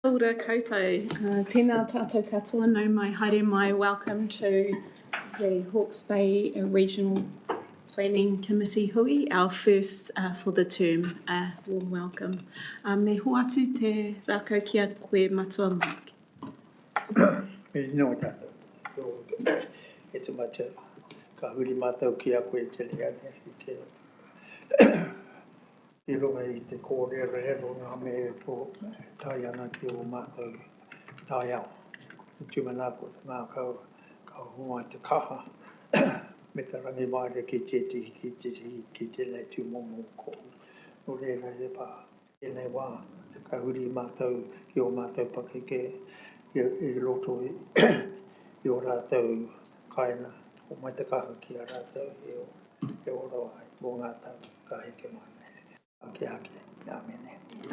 Ora koutou, tēnā tātou katoa, no mai, haere mai, welcome to the Hawke's Bay Regional Planning Committee hui, our first for the term, warm welcome. Me ho atu te rākau ki a koe matua Mike. Me no tātou. E te mata, ka huri mātou ki a koe te lea ki te runga I te kōrero rero ngā me tō tai ana ki o mātou tai au. Te tūmana ko te ngā ka hunga te kaha me te rangi maere ki te lei tū momo ko. No reira e pā, e nei wā, ka huri mātou ki o mātou pakeke I roto I o rātou kaina. O mai te kaha ki a rātou e o roa mō ngā tau ka heke mai. Ake. Amen.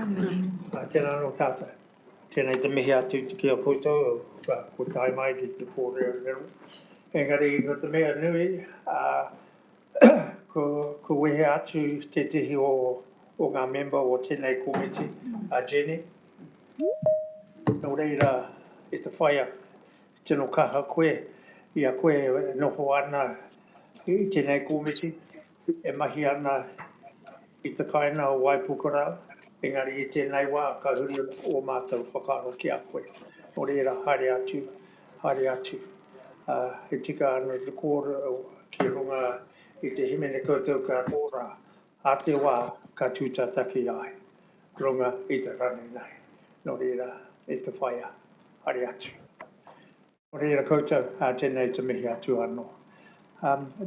Amen. Tēnā no tātou. Tēnei te mihi atu ki a koutou, ko tai mai ki te kōrero rero. Engari, ko te mea nui, ko wehe atu te tihi o ngā member o tēnei komiti, Jenny. Nō reira, I te whaia, tino kaha koe, I a koe noho ana I tēnei komiti, e mahi ana I te kaina o Waipukurau, engari I tēnei wā ka huri o mātou whakaaro ki a koe. O reira, haere atu. He tika ana te kōra ki runga I te himene koutou katoa, a te wā ka tūtataki ai, runga I te rane nei. No reira, e te whaia, haere atu. O reira koutou, tēnei te mihi atu anō.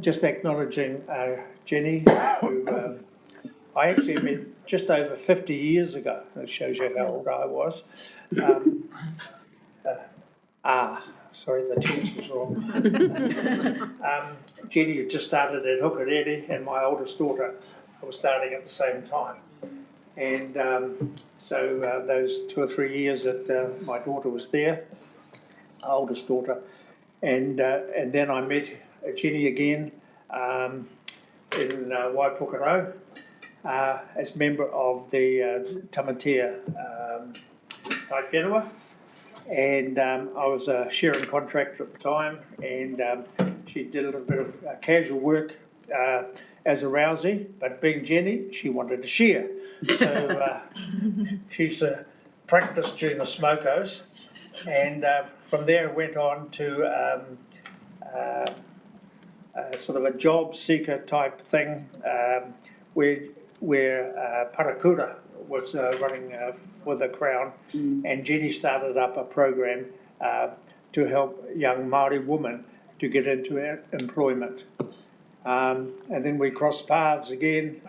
Just acknowledging Jenny, who I actually met just over 50 years ago. That shows you how old I was. Sorry, the text was wrong. Jenny had just started at Hukarere, and my oldest daughter was starting at the same time. And so those 2 or 3 years that my daughter was there, our oldest daughter, and then I met Jenny again in Waipukurau. As member of the Tamatea Tai Whenua, and I was a sharing contractor at the time, and she did a little bit of casual work as a rousey, but being Jenny, she wanted to share. So she's practiced during the smokos, and from there went on to sort of a job seeker type thing, where Parakura was running for the Crown, and Jenny started up a program to help young Māori women to get into employment. And then we crossed paths again.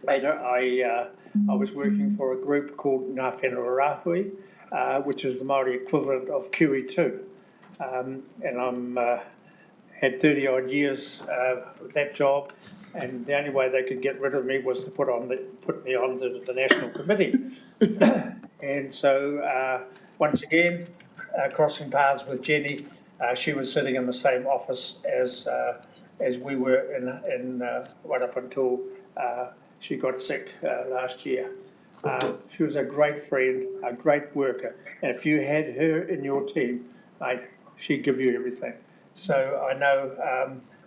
Later, I was working for a group called Ngā Whenua Rāhui, which is the Māori equivalent of QE2. And I'm had 30 odd years with that job, and the only way they could get rid of me was to put me on the National Committee. And so once again, crossing paths with Jenny, she was sitting in the same office as we were in right up until she got sick last year. She was a great friend, a great worker, and if you had her in your team, mate, she'd give you everything. So I know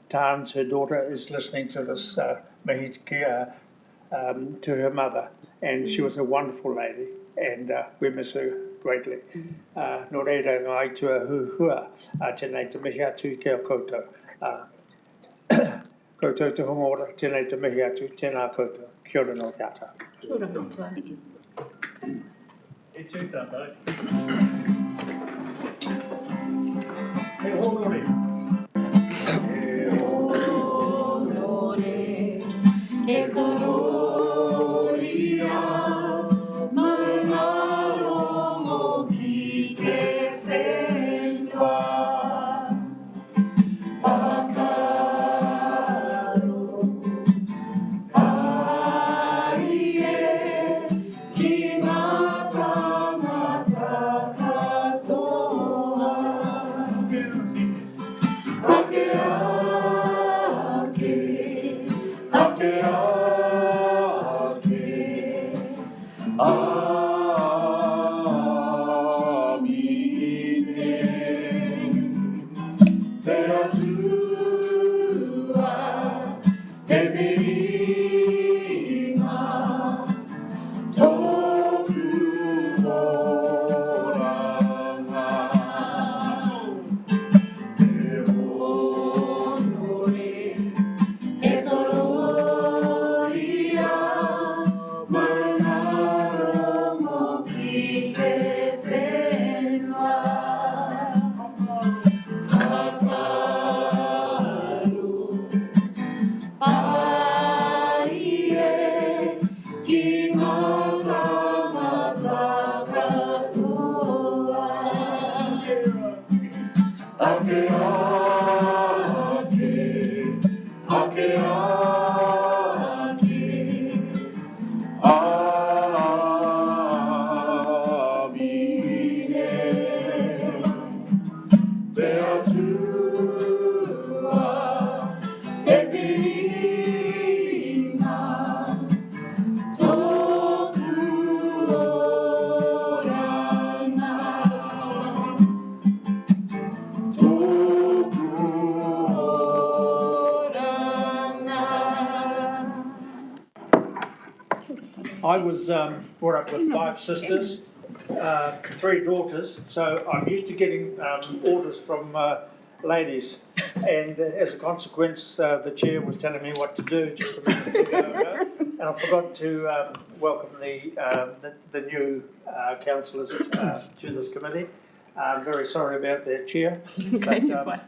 Tans, her daughter, is listening to this mihi kia to her mother, and she was a wonderful lady, and we miss her greatly. Nō reira ngai tua huhua, tēnei te mihi atu kia koutou. Koutou te hongora, tēnei te mihi atu, tēnā koutou. Kia ora no tātou. Kia ora katoa. E tū tātou. He honore. He honore. He kororia. Mana rongo ki te whenua. Whakaro. Aie. Ki ngā tangata katoa. Ake ake, ake ake, I was brought up with 5 sisters, 3 daughters, so I'm used to getting orders from ladies. And as a consequence, the chair was telling me what to do just a minute ago, and I forgot to welcome the new councillors to this committee. I'm very sorry about that, Chair. But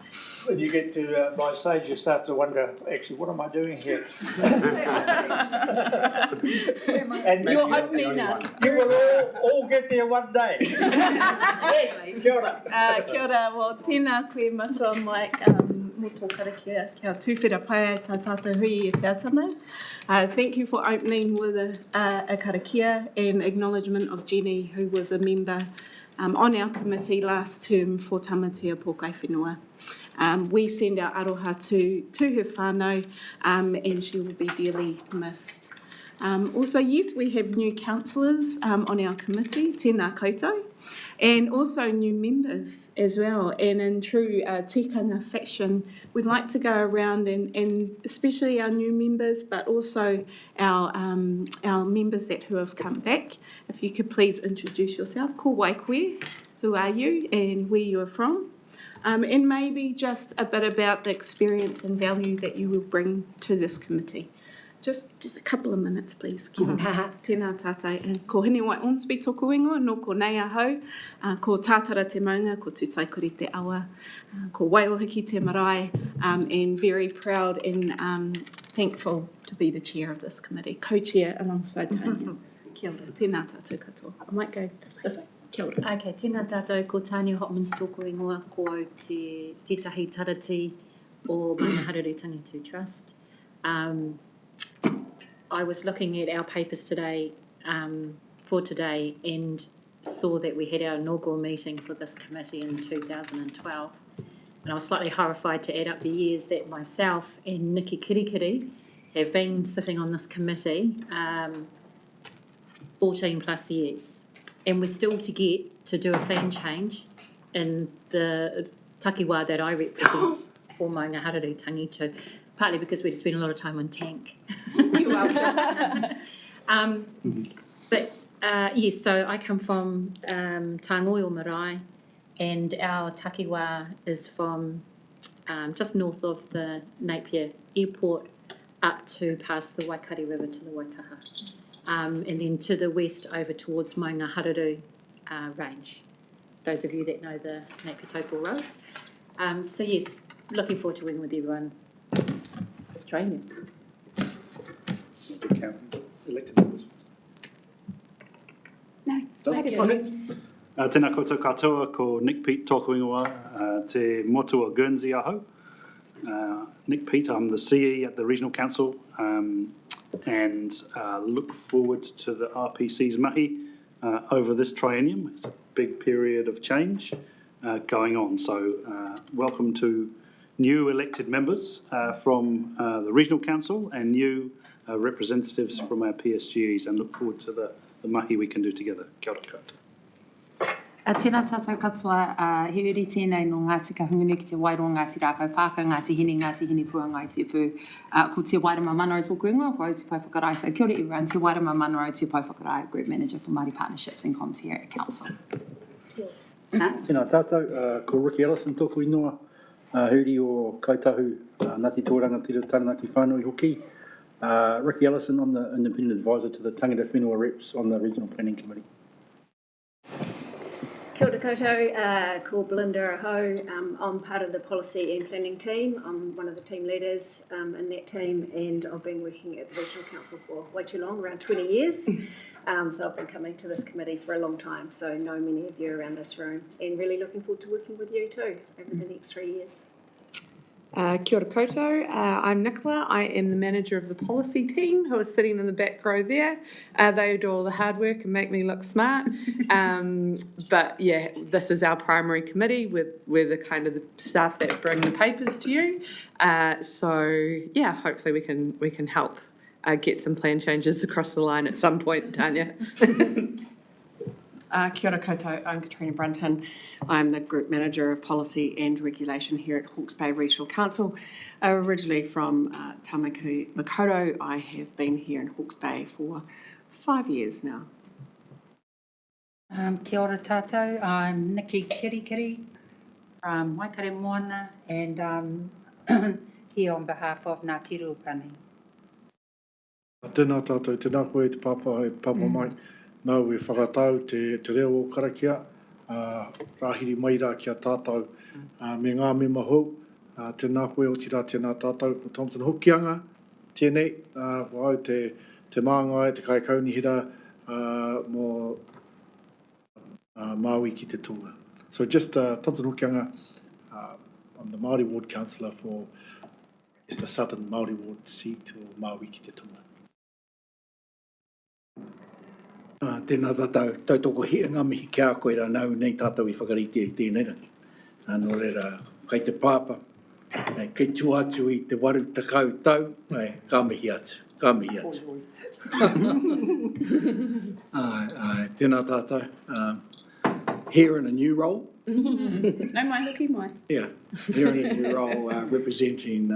when you get to my stage, you start to wonder, actually, what am I doing here? And You're opening us. you will all get there one day. Yes, kia ora. Kia ora, well, tēnā koe matua mai mō tō karakia kia tūwhera pai tā tātou hui e te atama. Thank you for opening with a karakia and acknowledgement of Jenny, who was a member on our committee last term for Tamatea Pōkai Whenua. We send our aroha to her whānau, and she will be dearly missed. Also, yes, we have new councillors on our committee, tēnā koutou, and also new members as well. And in true tikanga fashion, we'd like to go around and especially our new members, but also our members who have come back. If you could please introduce yourself. Ko wai koe, who are you and where you are from? And maybe just a bit about the experience and value that you will bring to this committee. Just a couple of minutes, please. Tēnā tātai. And ko hene wai Ormsby tōku ingoa, no ko nei ahau, ko tātara te maunga, ko tūtaikuri te awa, ko wailohiki te marae, and very proud and thankful to be the chair of this committee, co-chair alongside Tanya. Kia ora, tēnā tātou katoa. I might go this way. Kia ora. Okay, tēnā tātou, ko Tanya Hopmans tōku ingoa, ko au tētahi tarati o Mana Hareretangi 2 Trust. I was looking at our papers today, for today, and saw that we had our inaugural meeting for this committee in 2012. And I was slightly horrified to add up the years that myself and Nikki Kirikiri have been sitting on this committee, 14 plus years. And we're still to get to do a plan change in the takiwā that I represent for Maunga Hareretangi to, partly because we spend a lot of time on tank. You're welcome. But yes, so I come from Tāngoio Marae, and our takiwā is from just north of the Napier Airport up to past the Waikari River to the Waitaha. And then to the west over towards Maunga Hareru range, those of you that know the Napier Taupo Road. So yes, looking forward to working with everyone this training. Elected members. No, Tēnā koutou katoa, ko Nick Pete tōku ingoa, te motua Guernsey aho. Nick Pete, I'm the CE at the Regional Council, and look forward to the RPC's mahi over this triennium. It's a big period of change going on, so welcome to new elected members from the Regional Council and new representatives from our PSGEs, and look forward to the mahi we can do together. Kia ora koutou. Tēnā tātou katoa, he uri tēnei no Ngāti Kahungunu ki te Wairoa Ngāti Rākau Pāka, Ngāti Hine Pua Ngāti Upu, ko te Wairama Manaro tōku ingoa, ko au te Pai Whakarai. So kia ora everyone, te Wairama Manaro, te Pai Whakarai, Group Manager for Māori Partnerships and Comms here at Council. Tēnā tātou, ko Ricky Ellison tōku ingoa, huri o kautahu, Ngāti Tōranga Tira Taranaki Whānui hoki. Ricky Ellison, I'm the Independent Advisor to the Tangata Whenua Reps on the Regional Planning Committee. Kia ora koutou, ko Belinda Aho. I'm part of the policy and planning team. I'm one of the team leaders in that team, and I've been working at the Regional Council for way too long, around 20 years. So I've been coming to this committee for a long time, so know many of you around this room, and really looking forward to working with you too over the next 3 years. Kia ora koutou, I'm Nicola. I am the manager of the policy team who is sitting in the back row there. They do all the hard work and make me look smart. But yeah, this is our primary committee. We're the kind of the staff that bring the papers to you. So yeah, hopefully we can help get some plan changes across the line at some point, Tanya. Kia ora koutou, I'm Katrina Brunton. I'm the Group Manager of Policy and Regulation here at Hawke's Bay Regional Council. Originally from Tamaki Makaurau, I have been here in Hawke's Bay for 5 years now. Kia ora tātou, I'm Nikki Kirikiri from Waikare Moana, and here on behalf of Ngā Tirupani. Tēnā tātou, tēnā koe te papa e papa mai. Nau e whakatau te reo o Karakia, rahiri mai rā kia tātou me ngā me mahou. Tēnā koe o tira tēnā tātou ko Thompson Hokianga, tēnei, whau te māngai, te kai kaunihira mō Māui ki te tonga. So just Thompson Hokianga, I'm the Māori Ward Councillor for the Southern Māori Ward seat o Māui ki te tonga. Tēnā tātou, tautoko hea ngā mihi kia koe rā nau nei tātou I whakarite I tēnei rangi. Nō reira, kai te pāpa, kei tū atu I te waru takau tau, ka mihi atu, ka mihi atu. Tēnā tātou, here in a new role. No mai hoki mai. Yeah, here in a new role representing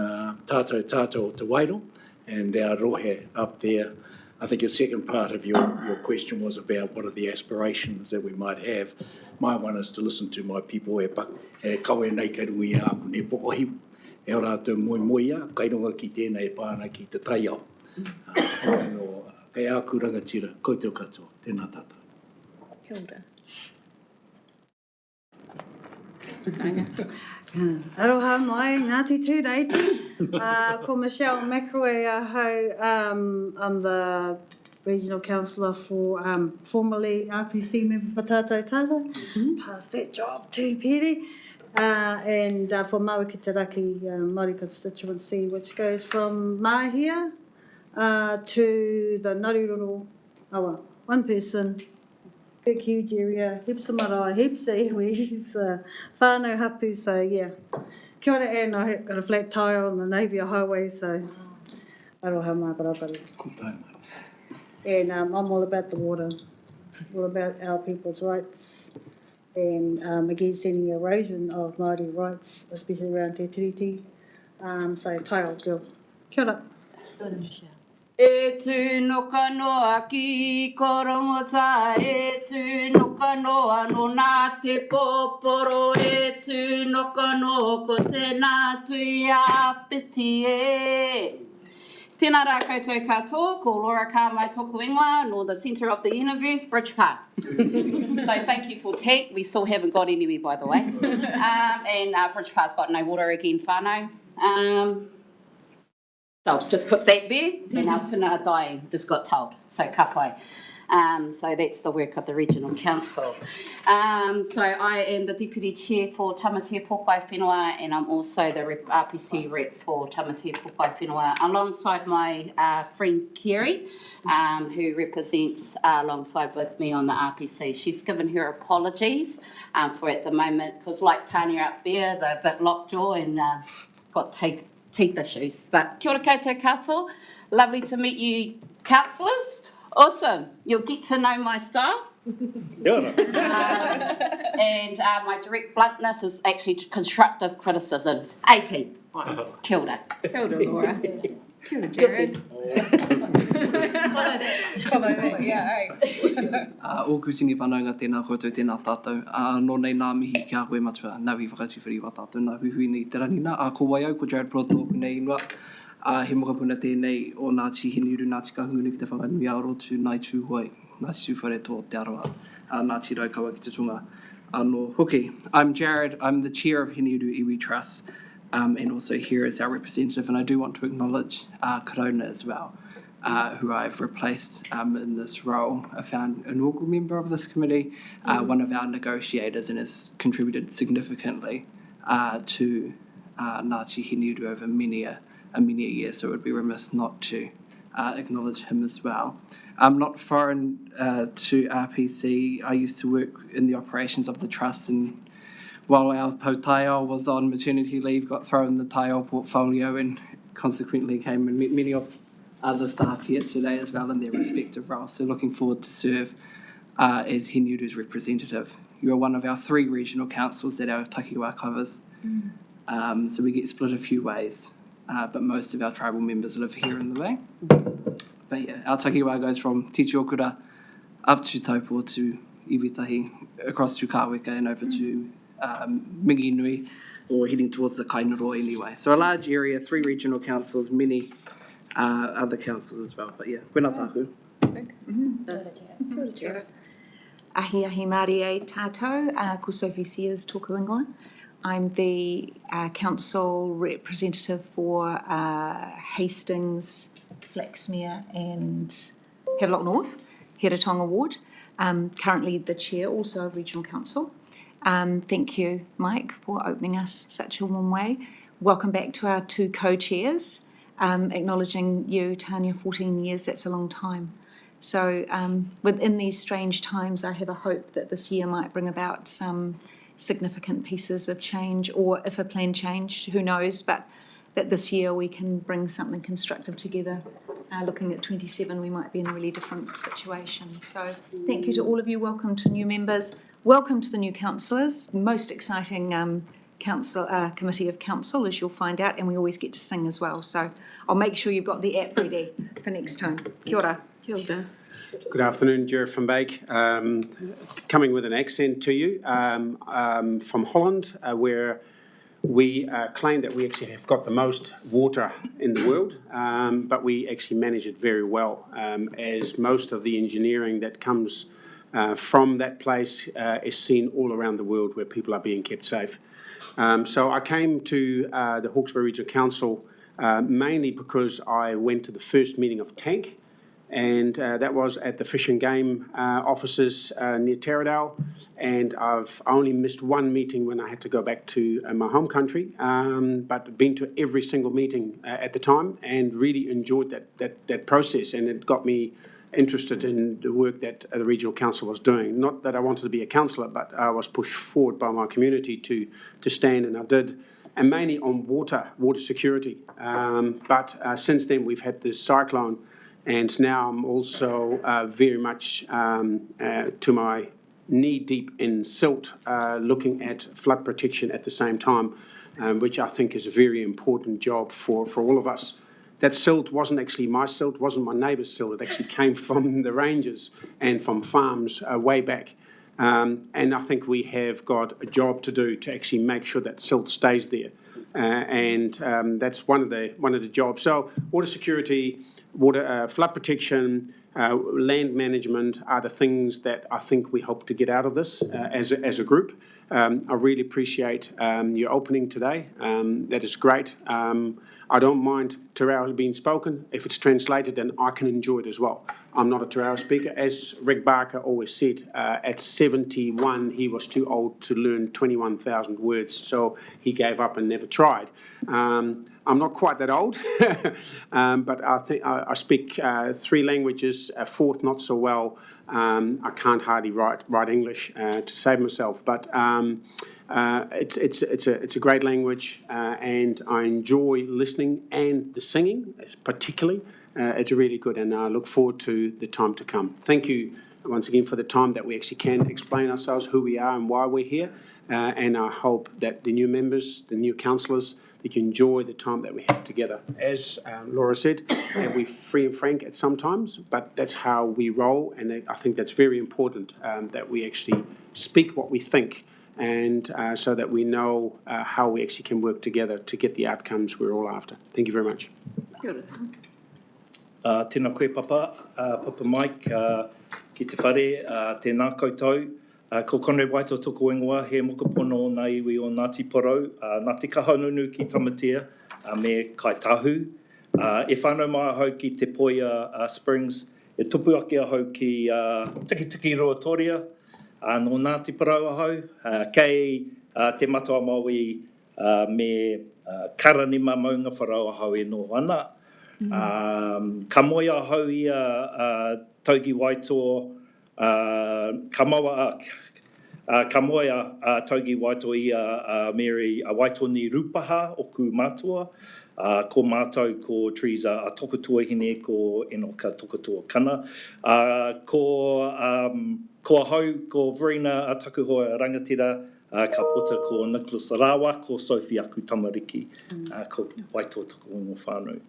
tātou o Te Wairo and our rohe up there. I think your second part of your question was about what are the aspirations that we might have. My one is to listen to my people e kawe nei kei rungi a aku ne pokohi. E ora te moi a, kai runga ki tēnei pāna ki te taiao. Kei aku rangatira, koutou katoa, tēnā tātou. Kia ora. Aroha mai, Ngāti Tūreiti. Ko Michelle McElroy ahau. I'm the Regional Councillor for formerly RPC member for Tātou Tata. Passed that job to Piri. And for Maui ki te Raki Māori constituency, which goes from Mahia to the Ngariroro awa. One person. Big, huge area, heaps of marae, heaps of iwi, heaps of whānau hapu, so yeah. Kia ora, and I got a flat tyre on the Napier Highway, so aroha mai parapari. And I'm all about the water, all about our people's rights, and against any erosion of Māori rights, especially around Te Tiriti. So tai ao girl. Kia ora. E tū noka noa ki korongota, e tū noka noa no nā te pōporo, e tū noka noa ko tēnā tui a piti e. Tēnā rā koutou katoa, ko Laura Kāmai toku ingoa, no the centre of the universe, Bridge Park. So thank you for tech, we still haven't got anywhere by the way. And Bridge Park's got no water again, whānau. So I'll just put that there, and our tuna are dying, just got told, so ka pai. So that's the work of the Regional Council. So I am the Deputy Chair for Tamatea Pokai Whenua, and I'm also the RPC rep for Tamatea Pokai Whenua, alongside my friend Kerry, who represents alongside with me on the RPC. She's given her apologies for at the moment, because like Tanya up there, they're a bit lockjaw and got teeth issues. But kia ora koutou katoa, lovely to meet you councillors. Awesome, you'll get to know my style. And my direct bluntness is actually constructive criticisms. 18. Kia ora. Kia ora, Laura. Kia ora, Jared. Follow that, yeah. O kusini whanaunga tēnā koutou tēnā tātou. Nō nei nā mihi kia koe matua, nau I whakatuwhiri wa tātou, nā huhui nei te ranina. Ko wai au, ko Jared Proto, ko nei inua. He mokapuna tēnei o Ngāti Hiniuru, Ngāti Kahungunu ki te whakanui arotu, nai tūhoi, Ngāti Tūwhare tō te aroa, Ngāti Raukawa ki te tunga. Anō hoki. I'm Jared, I'm the chair of Hiniuru Iwi Trust, and also here as our representative, and I do want to acknowledge Korona as well, who I've replaced in this role. I found an inaugural member of this committee, one of our negotiators, and has contributed significantly to Ngāti Hiniuru over many a year, so it would be remiss not to acknowledge him as well. I'm not foreign to RPC. I used to work in the operations of the trust, and while our Taiao was on maternity leave, got thrown in the Taiao portfolio and consequently came and met many of other staff here today as well in their respective roles. So looking forward to serve as Hiniuru's representative. You're one of our 3 regional councils that our takiwā covers, so we get split a few ways. But most of our tribal members live here in the Bay. But yeah, our takiwā goes from Titi Okura up to Taupo to Iwitahi, across to Kaweka and over to Mingi Nui, or heading towards the Kainaro anyway. So a large area, 3 regional councils, many other councils as well. But yeah, wena tāku. Ahi ahi Māori e tātou, ko Sophie Sears tōku ingoa. I'm the council representative for Hastings, Flaxmere and Havelock North, Hiratonga Ward. Currently the chair also of Regional Council. Thank you, Mike, for opening us such a warm way. Welcome back to our 2 co-chairs. Acknowledging you, Tanya, 14 years, that's a long time. So within these strange times, I have a hope that this year might bring about some significant pieces of change, or if a plan change, who knows, but that this year we can bring something constructive together. Looking at 27, we might be in a really different situation. So thank you to all of you. Welcome to new members. Welcome to the new councillors. Most exciting committee of council, as you'll find out, and we always get to sing as well. So I'll make sure you've got the app ready for next time. Kia ora. Kia ora. Good afternoon, Jerry from Bake. Coming with an accent to you from Holland, where we claim that we actually have got the most water in the world, but we actually manage it very well, as most of the engineering that comes from that place is seen all around the world where people are being kept safe. So I came to the Hawkesbury Regional Council mainly because I went to the first meeting of TANK, and that was at the Fish and Game offices near Taradale, and I've only missed 1 meeting when I had to go back to my home country, but been to every single meeting at the time and really enjoyed that process, and it got me interested in the work that the Regional Council was doing. Not that I wanted to be a councillor, but I was pushed forward by my community to stand, and I did, and mainly on water security. But since then we've had this cyclone, and now I'm also very much to my knee deep in silt, looking at flood protection at the same time, which I think is a very important job for all of us. That silt wasn't actually my silt, wasn't my neighbour's silt. It actually came from the ranges and from farms way back. And I think we have got a job to do to actually make sure that silt stays there. And that's one of the jobs. So water security, water flood protection, land management are the things that I think we hope to get out of this as a group. I really appreciate your opening today. That is great. I don't mind Te Reo being spoken. If it's translated, then I can enjoy it as well. I'm not a Te Reo speaker. As Rick Barker always said, at 71, he was too old to learn 21,000 words, so he gave up and never tried. I'm not quite that old, but I think I speak 3 languages, a 4th not so well. I can't hardly write English to save myself, but it's a great language, and I enjoy listening and the singing, particularly. It's really good, and I look forward to the time to come. Thank you once again for the time that we actually can explain ourselves, who we are and why we're here, and I hope that the new members, the new councillors, that you enjoy the time that we have together. As Laura said, we're free and frank at some times, but that's how we roll, and I think that's very important, that we actually speak what we think, and so that we know how we actually can work together to get the outcomes we're all after. Thank you very much. Tēnā koe papa, Papa Mike, ki te whare, tēnā koutou. Ko Conrad Waito tōku ingoa, he mokapono nā iwi o Ngāti Porou, nā te kahanunu ki Tamatea, me kai tahu. E whānau mai ahau ki te Poia Springs, e tupu ake ahau ki Tiki Roatoria, no Ngāti Porou ahau, kei te matua Maui me karanima maunga wharau ahau e no ana. Ka moia ahau ia Tauki Waito, ka moia Tauki Waito ia Mary Waito ni Rupaha o ku mātua, ko mātou ko Teresa a tokotua hine ko Enoka tokotua kana, ko ahau ko Verena a takuhoa rangatira, ka pota ko Nicholas Rawa, ko Sophie aku tamariki, ko Waito toko ingo whānau.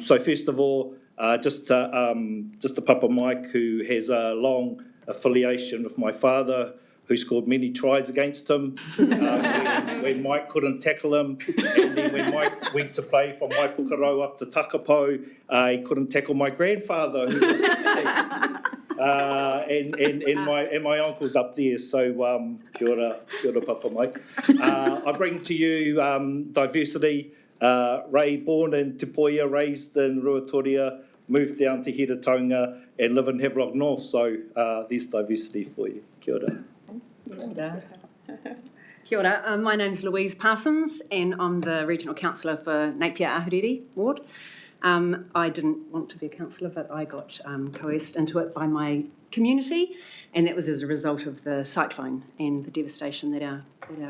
So first of all, Just to Papa Mike, who has a long affiliation with my father, who scored many tries against him when Mike couldn't tackle him. And then when Mike went to play from Waipukarau up to Takapau, he couldn't tackle my grandfather, who was 60. And my uncle's up there, so kia ora Papa Mike. I bring to you diversity. Ray, born in Te Poia, raised in Ruatoria, moved down to Hiratonga and live in Havelock North, so there's diversity for you. Kia ora. Kia ora. My name's Louise Parsons and I'm the Regional Councillor for Napier Ahuriri Ward. I didn't want to be a councillor, but I got coerced into it by my community, and that was as a result of the cyclone and the devastation that our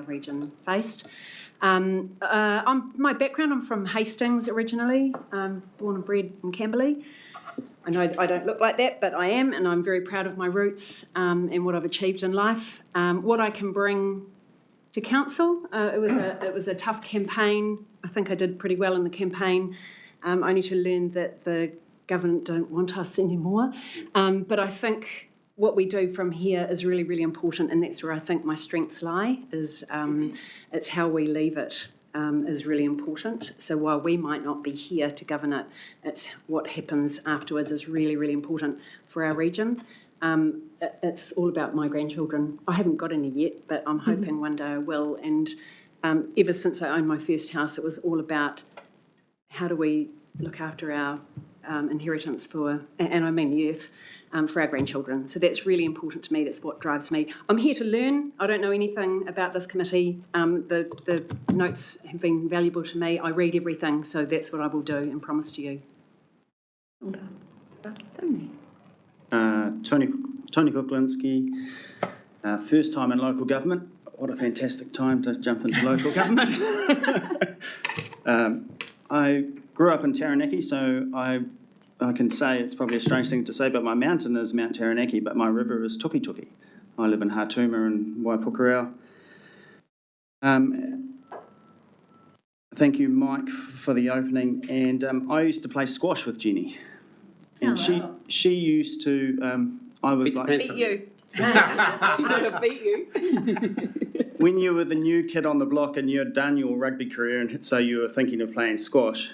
region faced. My background, I'm from Hastings originally, born and bred in Camberley. I know I don't look like that, but I am, and I'm very proud of my roots and what I've achieved in life. What I can bring to council, it was a tough campaign. I think I did pretty well in the campaign, only to learn that the government don't want us anymore. But I think what we do from here is really, really important, and that's where I think my strengths lie, is it's how we leave it is really important. So while we might not be here to govern it, it's what happens afterwards is really, really important for our region. It's all about my grandchildren. I haven't got any yet, but I'm hoping one day I will. And ever since I owned my first house, it was all about how do we look after our inheritance for, and I mean the earth, for our grandchildren. So that's really important to me. That's what drives me. I'm here to learn. I don't know anything about this committee. The notes have been valuable to me. I read everything, so that's what I will do and promise to you. Tony Kuklinski, first time in local government. What a fantastic time to jump into local government. I grew up in Taranaki, so I can say, it's probably a strange thing to say, but my mountain is Mount Taranaki, but my river is Tukituki. I live in Hatuma and Waipukarau. Thank you, Mike, for the opening. And I used to play squash with Jenny. And she used to, I was like... Beat you. Sort of beat you. When you were the new kid on the block and you had done your rugby career and so you were thinking of playing squash,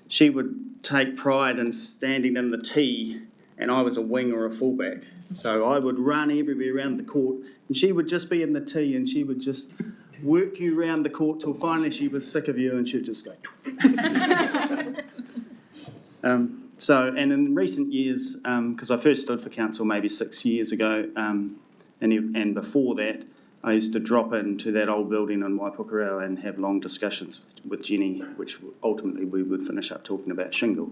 she would take pride in standing in the tee, and I was a wing or a fullback. So I would run everywhere around the court and she would just be in the tee and she would just work you around the court till finally she was sick of you and she'd just go... And in recent years, because I first stood for council maybe 6 years ago, and before that, I used to drop into that old building in Waipukarau and have long discussions with Jenny, which ultimately we would finish up talking about shingle,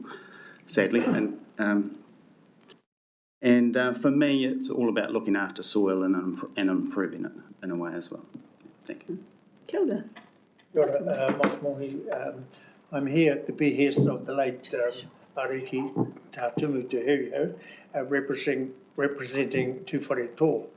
sadly. And for me, it's all about looking after soil and improving it in a way as well. Thank you. Kia ora. Kia ora, Mike Mohi. I'm here at the behest of the late Ariki Tātumu Te Herio, representing Tūwhare Tō.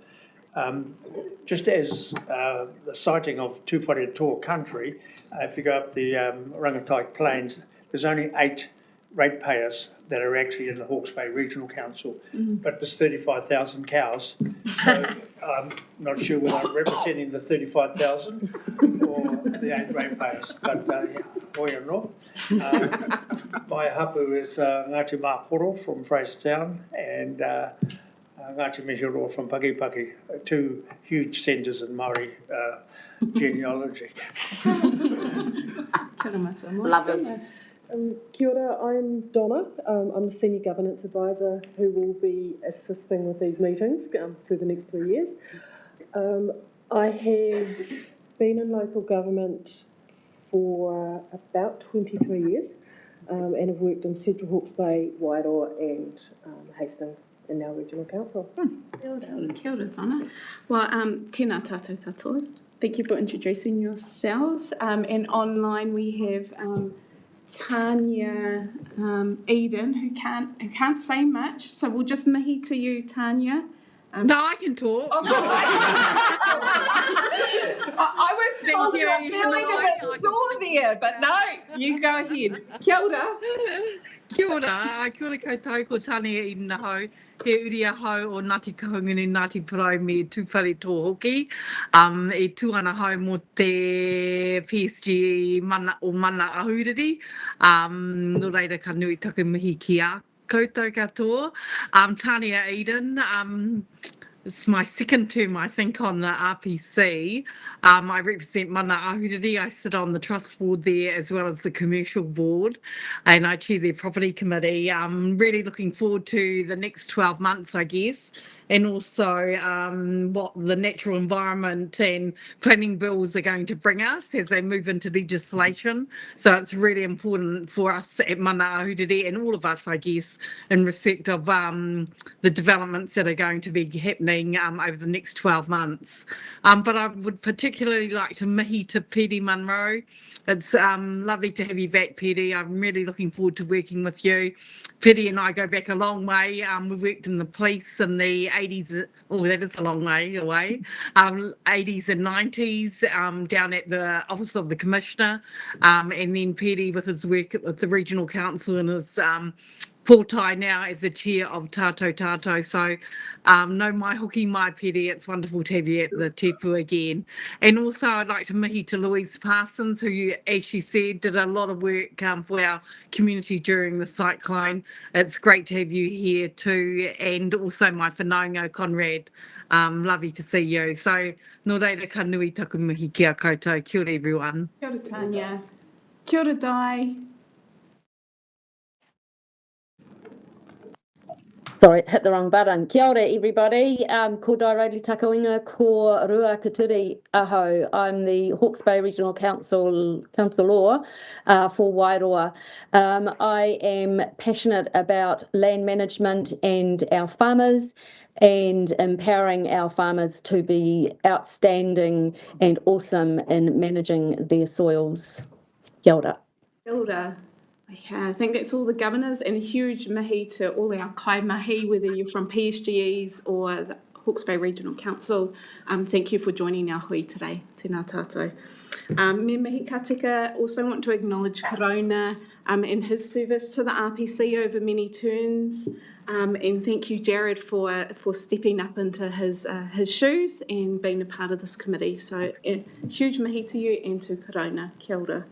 Just as the sighting of Tūwhare Tō country, if you go up the Rangatai Plains, there's only 8 ratepayers that are actually in the Hawke's Bay Regional Council, but there's 35,000 cows. So I'm not sure whether I'm representing the 35,000 or the 8 ratepayers, but hoi anō. My hapu is Ngāti Māporo from Frasertown and Ngāti Mihiroa from Pakipaki, 2 huge centres in Māori genealogy. Love it. Kia ora, I'm Donna. I'm the Senior Governance Advisor who will be assisting with these meetings for the next 3 years. I have been in local government for about 23 years and have worked in Central Hawke's Bay, Wairoa and Hastings in our regional council. Kia ora, Donna. Well, tēnā tātou katoa. Thank you for introducing yourselves. And online we have Tanya Eden, who can't say much, so we'll just mihi to you, Tanya. No, I can talk. I was told you were feeling a bit sore there, but no, you go ahead. Kia ora. Kia ora, kia ora koutou ko tane i na hau. He uri a hau o Ngāti Kahungunu Ngāti Parau me tūwhare tō hoki. E tūana hau mo te PSG mana ahuriri. No reira ka nui taku mihi ki a koutou katoa. Tania Eden. It's my second term, I think, on the RPC. I represent Mana Ahuriri. I sit on the trust board there as well as the commercial board, and I chair their property committee. I'm really looking forward to the next 12 months, I guess, and also what the natural environment and planning bills are going to bring us as they move into legislation. So it's really important for us at Mana Ahuriri and all of us, I guess, in respect of the developments that are going to be happening over the next 12 months. But I would particularly like to mihi to Pedi Munro. It's lovely to have you back, Pedi. I'm really looking forward to working with you. Pedi and I go back a long way. We worked in the police in the 80s. Oh, that is a long way away. 80s and 90s down at the Office of the Commissioner. And then Pedi with his work with the Regional Council and his Portai now as the chair of Tātou. So no mai hoki mai Pedi, it's wonderful to have you at the tepu again. And also I'd like to mihi to Louise Parsons, who, as she said, did a lot of work for our community during the cyclone. It's great to have you here too, and also my whanaunga Conrad. Lovely to see you. So no reira ka nui taku mihi ki a koutou. Kia ora everyone. Kia ora Tanya. Kia ora Dai. Sorry, hit the wrong button. Kia ora, everybody. Ko Daireli Takawenga, ko Rua Katuri Aho. I'm the Hawke's Bay Regional Councillor for Wairoa. I am passionate about land management and our farmers and empowering our farmers to be outstanding and awesome in managing their soils. Kia ora. Kia ora. Okay, I think that's all the governors, and a huge mihi to all our kai mahi, whether you're from PSGEs or the Hawke's Bay Regional Council. Thank you for joining our hui today. Tēnā tātou. Me mihi ka tika, also want to acknowledge Corona and his service to the RPC over many terms. And thank you, Jared, for stepping up into his shoes and being a part of this committee. So a huge mihi to you and to Corona. Kia ora.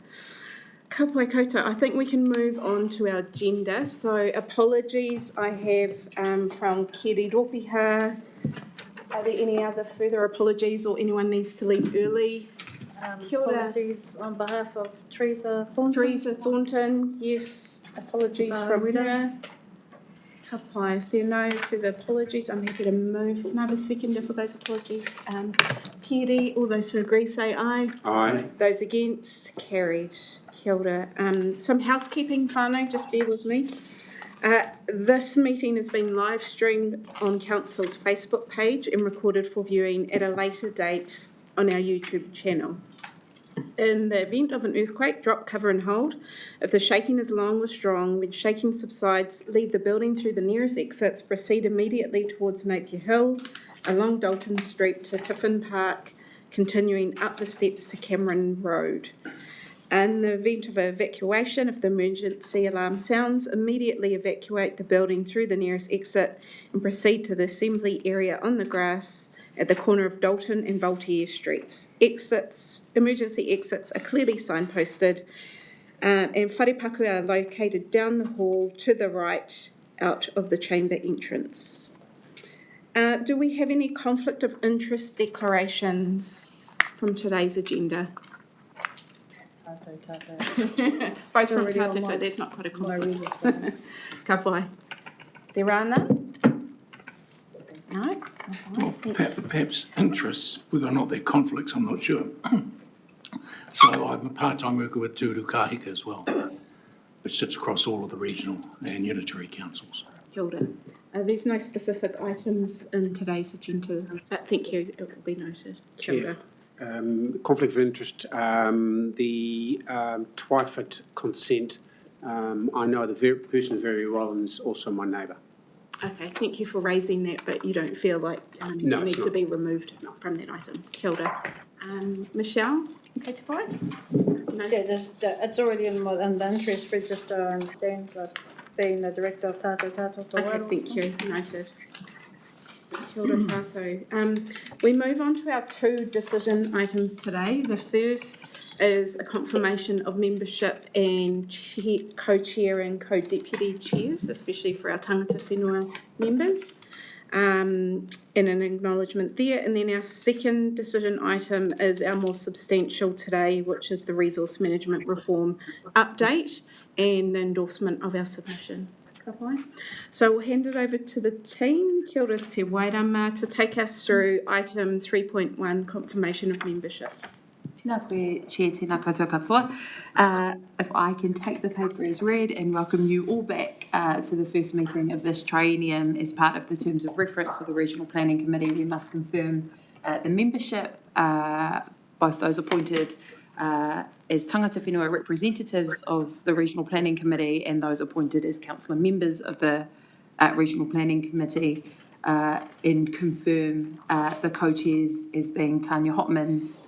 Ka pai koutou. I think we can move on to our agenda. So apologies I have from Kiri Ropiha. Are there any other further apologies or anyone needs to leave early? Kia ora. Apologies on behalf of Teresa Thornton. Teresa Thornton, yes. Apologies from her. Ka pai. If there are no further apologies, I'm happy to move. Can I have a seconder for those apologies? Kiri, all those who agree say aye. Aye. Those against, carried. Kia ora. Some housekeeping whānau, just bear with me. This meeting has been live streamed on Council's Facebook page and recorded for viewing at a later date on our YouTube channel. In the event of an earthquake, drop, cover and hold. If the shaking is long or strong, when shaking subsides, leave the building through the nearest exits, proceed immediately towards Napier Hill, along Dalton Street to Tiffin Park, continuing up the steps to Cameron Road. In the event of evacuation, if the emergency alarm sounds, immediately evacuate the building through the nearest exit and proceed to the assembly area on the grass at the corner of Dalton and Voltaire Streets. Emergency exits are clearly signposted, and wharepaku are located down the hall to the right out of the chamber entrance. Do we have any conflict of interest declarations from today's agenda? Both from Tātou, there's not quite a conflict. Ka pai. There are none? No? Well, perhaps interests, whether or not they're conflicts, I'm not sure. So I'm a part-time worker with Turu Kahika as well, which sits across all of the regional and unitary councils. Kia ora. There's no specific items in today's agenda, but thank you, it will be noted. Kia ora. Conflict of interest, the Twyford consent. I know the person very well and is also my neighbour. Okay, thank you for raising that, but you don't feel like No, you it's need to not. be removed from that item. Kia ora. Michelle, okay to provide? No. Yeah, it's already in the interest register, I understand, but being the director of Tātou Tātou Te Okay, Wairoa. thank you, noted. Kia ora tātou. We move on to our two decision items today. The first is a confirmation of membership and co-chair and co-deputy chairs, especially for our tangata whenua members, and an acknowledgement there. And then our second decision item is our more substantial today, which is the resource management reform update and the endorsement of our submission. So we'll hand it over to the team, Kia ora te wairama, to take us through item 3.1, confirmation of membership. Tēnā koe, Chair, tēnā koutou katoa. If I can take the paper as read and welcome you all back to the first meeting of this triennium as part of the terms of reference for the Regional Planning Committee, we must confirm the membership, both those appointed as tangata whenua representatives of the Regional Planning Committee and those appointed as councillor members of the Regional Planning Committee, and confirm the co-chairs as being Tanya Hotmans,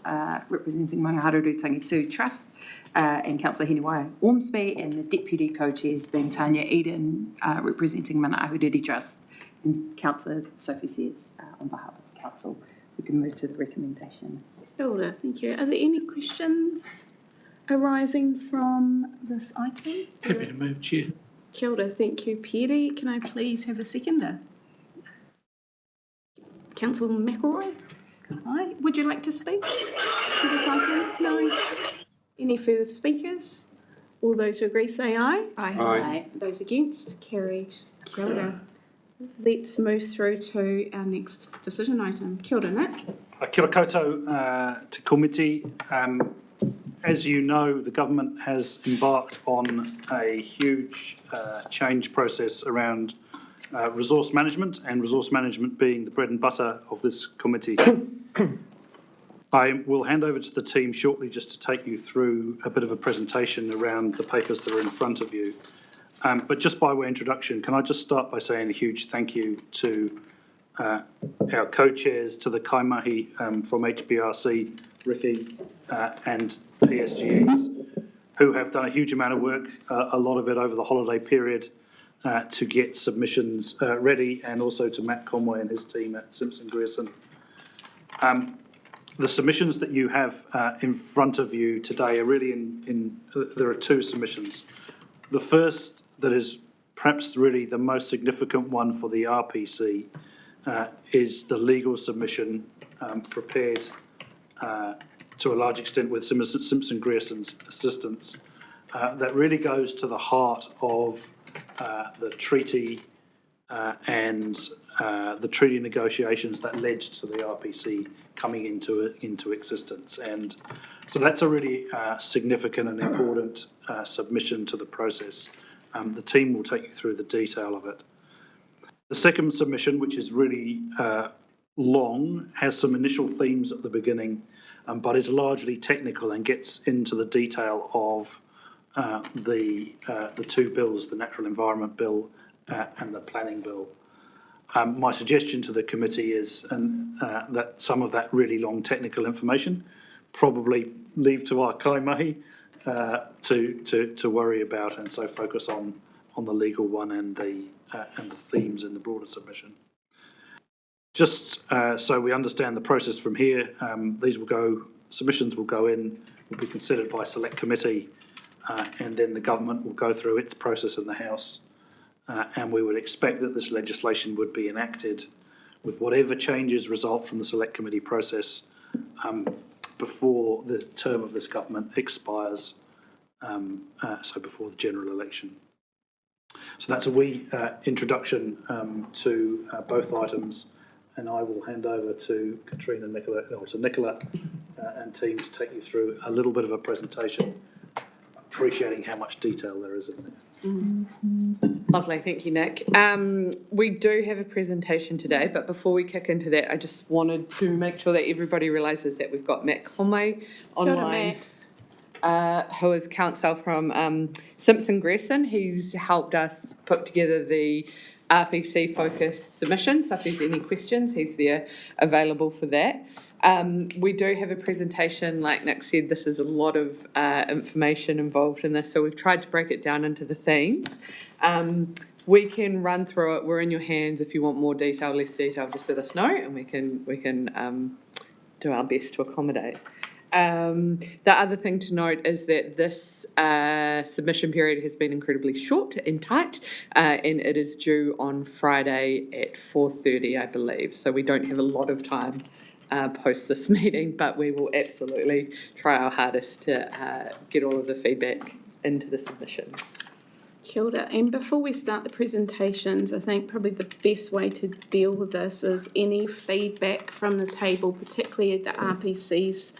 representing Mangaharuru Tangitu Trust, and Councillor Heniwai Ormsby, and the deputy co-chairs being Tanya Eden, representing Mana Ahuriri Trust, and Councillor Sophie Sears on behalf of the council. We can move to the recommendation. Kia ora, thank you. Are there any questions arising from this item? Happy to move, Chair. Kia ora, thank you, Piri. Can I please have a seconder? Councillor McElroy? Hi. Would you like to speak to this item? No? Any further speakers? All those who agree say aye. Aye. Those against? Carried. Kia ora. Let's move through to our next decision item. Kia ora, Nick. Kia ora koutou te komiti. As you know, the government has embarked on a huge change process around resource management, and resource management being the bread and butter of this committee. I will hand over to the team shortly just to take you through a bit of a presentation around the papers that are in front of you. But just by way of introduction, can I just start by saying a huge thank you to our co-chairs, to the kaimahi from HBRC, Ricky, and PSGEs, who have done a huge amount of work, a lot of it over the holiday period, to get submissions ready, and also to Matt Conway and his team at Simpson Grierson. The submissions that you have in front of you today are really there are two submissions. The first, that is perhaps really the most significant one for the RPC, is the legal submission prepared to a large extent with Simpson Grierson's assistance, that really goes to the heart of the treaty and the treaty negotiations that led to the RPC coming into existence. And so that's a really significant and important submission to the process. The team will take you through the detail of it. The second submission, which is really long, has some initial themes at the beginning, but is largely technical and gets into the detail of the two bills, the Natural Environment Bill and the Planning Bill. My suggestion to the committee is that some of that really long technical information probably leave to our kaimahi to worry about, and so focus on the legal one and the themes in the broader submission. Just so we understand the process from here, submissions will go in, will be considered by select committee, and then the government will go through its process in the House, and we would expect that this legislation would be enacted with whatever changes result from the select committee process before the term of this government expires, so before the general election. So that's a wee introduction to both items, and I will hand over to Katrina, Nicola and team to take you through a little bit of a presentation, appreciating how much detail there is in there. Lovely, thank you, Nick. We do have a presentation today, but before we kick into that, I just wanted to make sure that everybody realises that we've got Matt Conway online, who is counsel from Simpson Grierson. He's helped us put together the RPC-focused submissions. So if there's any questions, he's there available for that. We do have a presentation, like Nick said, this is a lot of information involved in this, so we've tried to break it down into the themes. We can run through it, we're in your hands. If you want more detail, less detail, just let us know and we can do our best to accommodate. The other thing to note is that this submission period has been incredibly short and tight, and it is due on Friday at 4:30, I believe. So we don't have a lot of time post this meeting, but we will absolutely try our hardest to get all of the feedback into the submissions. Kia ora. And before we start the presentations, I think probably the best way to deal with this is any feedback from the table, particularly at the RPC's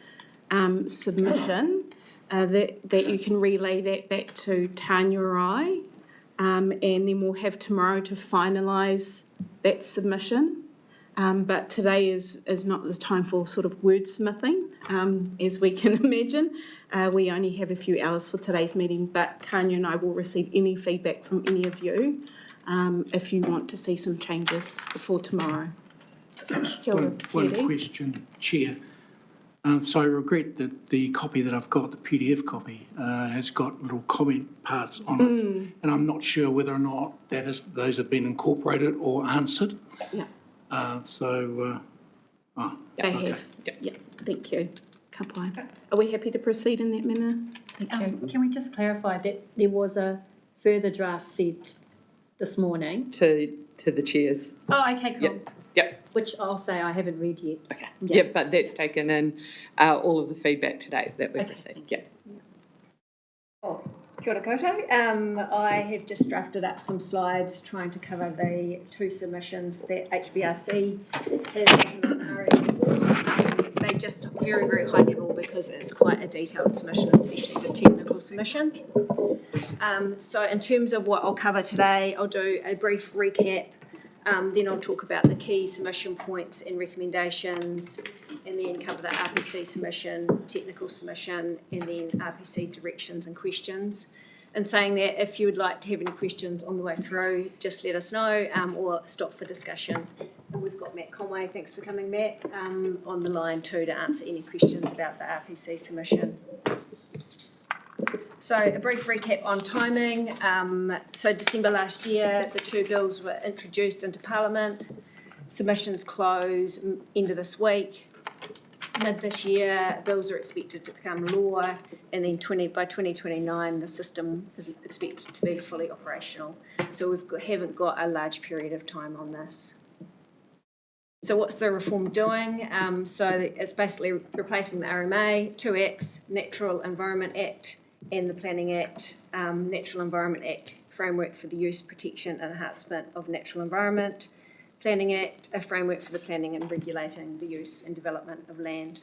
submission, that you can relay that back to Tanya or I, and then we'll have tomorrow to finalise that submission. But today is not the time for sort of wordsmithing, as we can imagine. We only have a few hours for today's meeting, but Tanya and I will receive any feedback from any of you if you want to see some changes before tomorrow. One question, Chair. So I regret that the copy that I've got, the PDF copy, has got little comment parts on it, and I'm not sure whether or not those have been incorporated or answered. Yeah. They have. Yeah. Thank you. Ka pai. Are we happy to proceed in that manner? Thank you. Can we just clarify that there was a further draft sent this morning? To the chairs. Oh, okay, cool. Yep. Which I'll say I haven't read yet. Okay. Yeah, but that's taken in all of the feedback today that we've received. Yeah. Oh, kia ora koutou. I have just drafted up some slides trying to cover the two submissions that HBRC has written on RFP. They're just very, very high level because it's quite a detailed submission, especially the technical submission. So in terms of what I'll cover today, I'll do a brief recap, then I'll talk about the key submission points and recommendations, and then cover the RPC submission, technical submission, and then RPC directions and questions. And saying that if you would like to have any questions on the way through, just let us know or stop for discussion. And we've got Matt Conway, thanks for coming, Matt, on the line too to answer any questions about the RPC submission. So a brief recap on timing. So December last year, the two bills were introduced into Parliament. Submissions close end of this week. Mid this year, bills are expected to become law, and then by 2029, the system is expected to be fully operational. So we haven't got a large period of time on this. So what's the reform doing? So it's basically replacing the RMA, 2X, Natural Environment Act, and the Planning Act, Natural Environment Act, framework for the use, protection and enhancement of natural environment. Planning Act, a framework for the planning and regulating the use and development of land.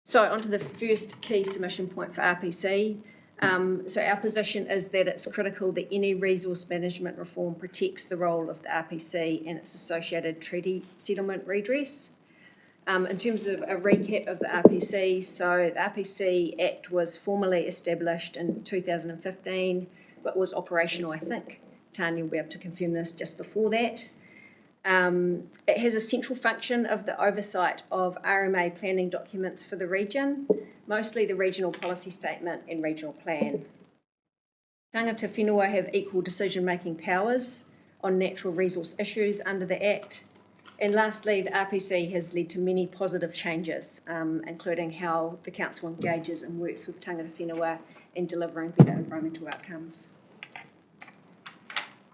So onto the first key submission point for RPC. So our position is that it's critical that any resource management reform protects the role of the RPC and its associated treaty settlement redress. In terms of a recap of the RPC, so the RPC Act was formally established in 2015, but was operational, I think. Tanya will be able to confirm this just before that. It has a central function of the oversight of RMA planning documents for the region, mostly the regional policy statement and regional plan. Tangata whenua have equal decision-making powers on natural resource issues under the Act. And lastly, the RPC has led to many positive changes, including how the Council engages and works with tangata whenua in delivering better environmental outcomes.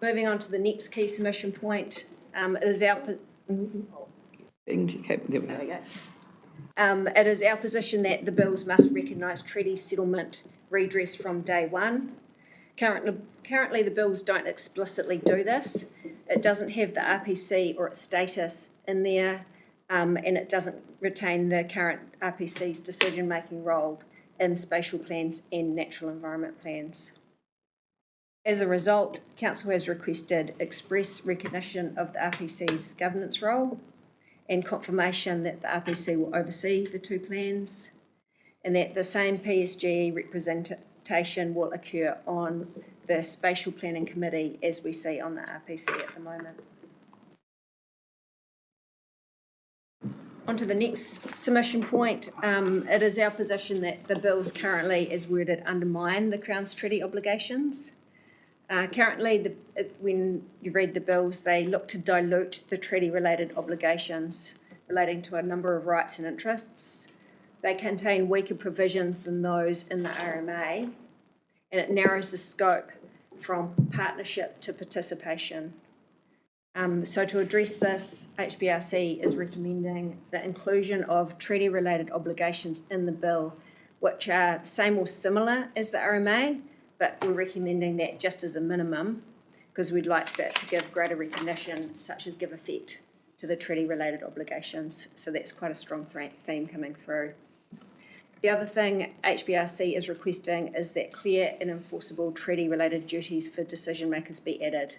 Moving on to the next key submission point, it is our it is our position that the bills must recognise treaty settlement redress from day one. Currently, the bills don't explicitly do this. It doesn't have the RPC or its status in there, and it doesn't retain the current RPC's decision-making role in spatial plans and natural environment plans. As a result, Council has requested express recognition of the RPC's governance role and confirmation that the RPC will oversee the two plans, and that the same PSG representation will occur on the Spatial Planning Committee as we see on the RPC at the moment. On to the next submission point. It is our position that the bills currently, as worded, undermine the Crown's treaty obligations. Currently, when you read the bills, they look to dilute the treaty-related obligations relating to a number of rights and interests. They contain weaker provisions than those in the RMA, and it narrows the scope from partnership to participation. So to address this, HBRC is recommending the inclusion of treaty-related obligations in the bill, which are the same or similar as the RMA, but we're recommending that just as a minimum, because we'd like that to give greater recognition, such as give effect to the treaty-related obligations. So that's quite a strong theme coming through. The other thing HBRC is requesting is that clear and enforceable treaty-related duties for decision makers be added,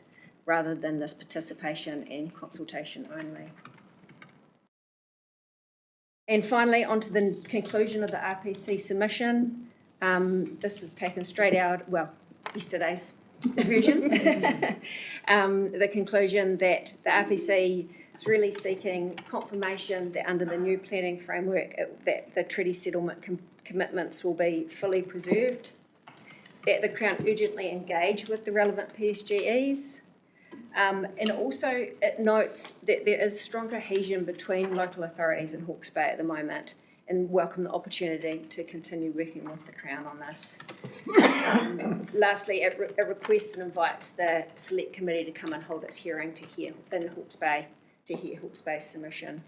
rather than this participation and consultation only. And finally, on to the conclusion of the RPC submission. This is taken straight out, well, yesterday's version. The conclusion that the RPC is really seeking confirmation that under the new planning framework, that the treaty settlement commitments will be fully preserved, that the Crown urgently engage with the relevant PSGEs, and also it notes that there is strong cohesion between local authorities in Hawke's Bay at the moment, and welcome the opportunity to continue working with the Crown on this. Lastly, it requests and invites the Select Committee to come and hold its hearing to hear in Hawke's Bay, to hear Hawke's Bay's submission.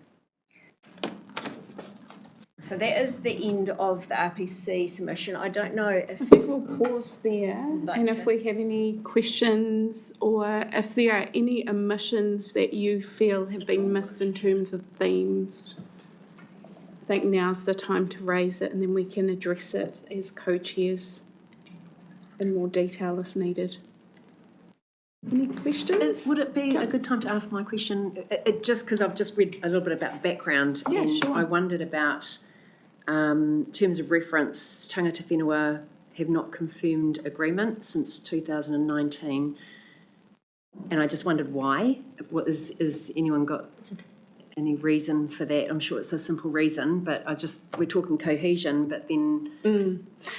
So that is the end of the RPC submission. I don't know if... I think we'll pause there, and if we have any questions or if there are any omissions that you feel have been missed in terms of themes, I think now's the time to raise it, and then we can address it as co-chairs in more detail if needed. Any questions? Would it be a good time to ask my question? Just because I've just read a little bit about background, and sure. I wondered about terms of reference. Tangata Whenua have not confirmed agreement since 2019, and I just wondered why. What is anyone got any reason for that? I'm sure it's a simple reason, but we're talking cohesion, but then we're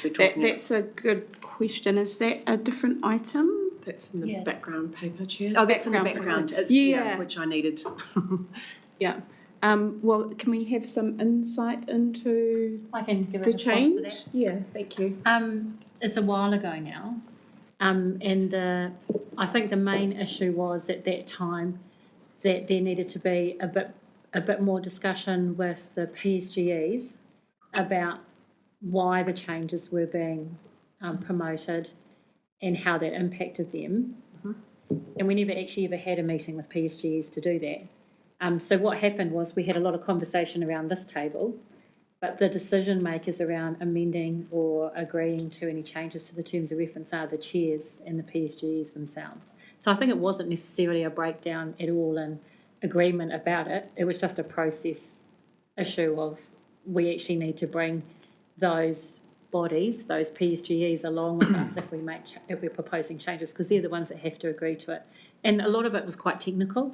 talking... That's a good question. Is that a different item? That's in the background paper, Chair. Oh, that's in the background. It's, which I needed. Yeah. Well, can we have some insight into I can give the a response change? to that. Yeah, thank you. It's a while ago now, and I think the main issue was at that time that there needed to be a bit more discussion with the PSGEs about why the changes were being promoted and how that impacted them. And we never actually ever had a meeting with PSGEs to do that. So what happened was we had a lot of conversation around this table, but the decision makers around amending or agreeing to any changes to the terms of reference are the chairs and the PSGEs themselves. So I think it wasn't necessarily a breakdown at all in agreement about it. It was just a process issue of we actually need to bring those bodies, those PSGEs, along with us if we're proposing changes, because they're the ones that have to agree to it. And a lot of it was quite technical,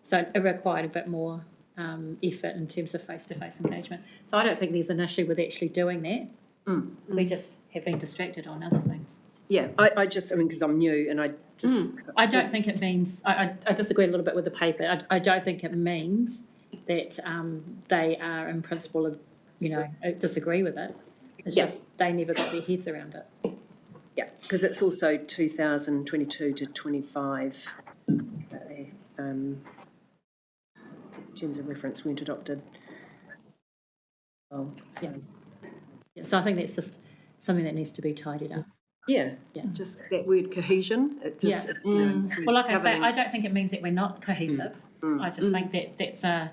so it required a bit more effort in terms of face-to-face engagement. So I don't think there's an issue with actually doing that. We just have been distracted on other things. Yeah, I mean, because I'm new and I just... I don't think it means... I disagree a little bit with the paper. I don't think it means that they are in principle, disagree with it. It's just they never got their heads around it. Yeah, because it's also 2022 to 25 terms of reference weren't adopted. Oh, yeah. So I think that's just something that needs to be tidied up. Yeah, just that word cohesion. It just, Well, like I say, I don't think it means that we're not cohesive. I just think that that's a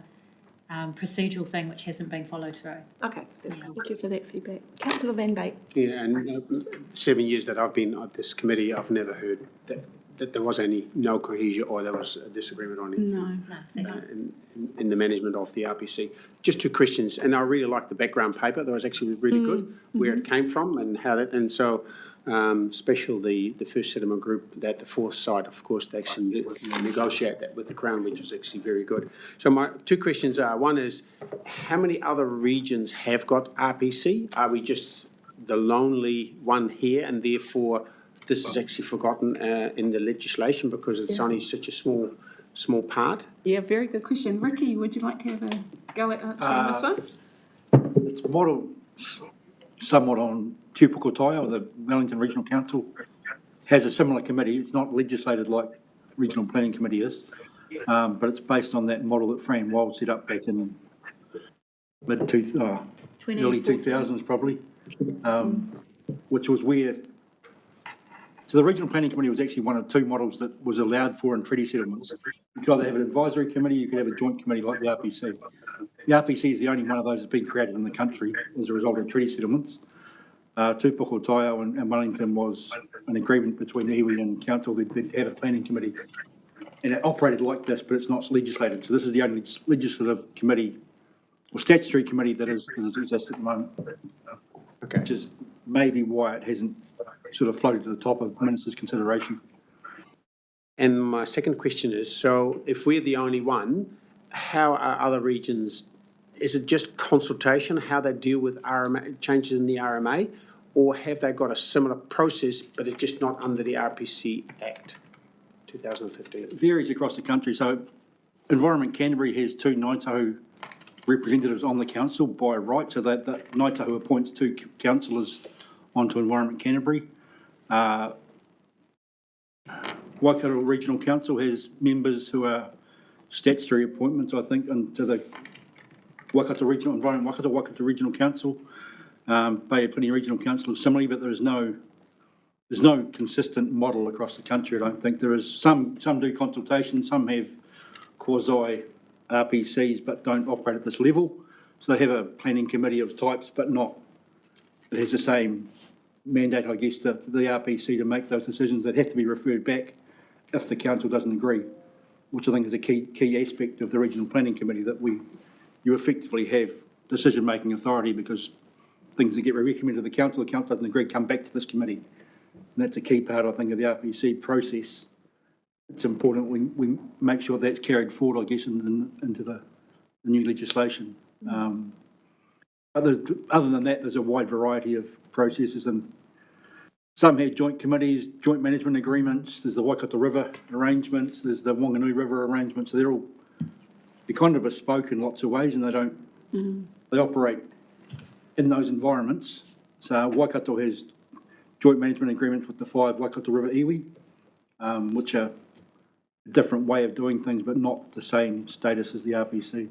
procedural thing which hasn't been followed through. Okay, that's cool. Thank you for that feedback. Councillor Van Beek. Yeah, and 7 years that I've been at this committee, I've never heard that there was no cohesion or there was a disagreement on anything in the management of the RPC. Just two questions, and I really like the background paper. That was actually really good, where it came from and how that, and so especially the first settlement group, that the fourth side, of course, they actually negotiate that with the Crown, which is actually very good. So my two questions are, one is, how many other regions have got RPC? Are we just the lonely one here, and therefore this is actually forgotten in the legislation because it's only such a small part? Yeah, very good question. Ricky, would you like to have a go at answering this one? It's modelled somewhat on Tupoko, or the Wellington Regional Council has a similar committee. It's not legislated like Regional Planning Committee is, but it's based on that model that Fran Wild set up back in early 2000s probably, which was where, so the Regional Planning Committee was actually one of two models that was allowed for in treaty settlements. You could either have an advisory committee, you could have a joint committee like the RPC. The RPC is the only one of those that's been created in the country as a result of treaty settlements. Tupoko Taio and Wellington was an agreement between the iwi and council that they'd have a planning committee. And it operated like this, but it's not legislated. So this is the only legislative committee or statutory committee that exists at the moment. Okay. Which is maybe why it hasn't sort of floated to the top of Minister's consideration. And my second question is, so if we're the only one, how are other regions, is it just consultation, how they deal with RMA, changes in the RMA, or have they got a similar process, but it's just not under the RPC Act 2015? It varies across the country. So Environment Canterbury has two Ngāi Tahu representatives on the council by right, so that Ngāi Tahu appoints two councillors onto Environment Canterbury. Waikato Regional Council has members who are statutory appointments, I think, into the Waikato Regional Environment, Waikato Regional Council. Bay of Plenty Regional Council is similarly, but there's no consistent model across the country. I don't think there is. Some do consultation, some have quasi RPCs, but don't operate at this level. So they have a planning committee of types, but not. It has the same mandate, I guess, to the RPC to make those decisions that have to be referred back if the council doesn't agree, which I think is a key aspect of the Regional Planning Committee, that you effectively have decision-making authority, because things that get recommended to the council doesn't agree, come back to this committee. And that's a key part, I think, of the RPC process. It's important we make sure that's carried forward, I guess, into the new legislation. But other than that, there's a wide variety of processes, and some have joint committees, joint management agreements. There's the Waikato River arrangements, there's the Wanganui River arrangements. So they're kind of bespoke in lots of ways, and they operate in those environments. So Waikato has joint management agreements with the 5 Waikato River iwi, which are a different way of doing things, but not the same status as the RPC.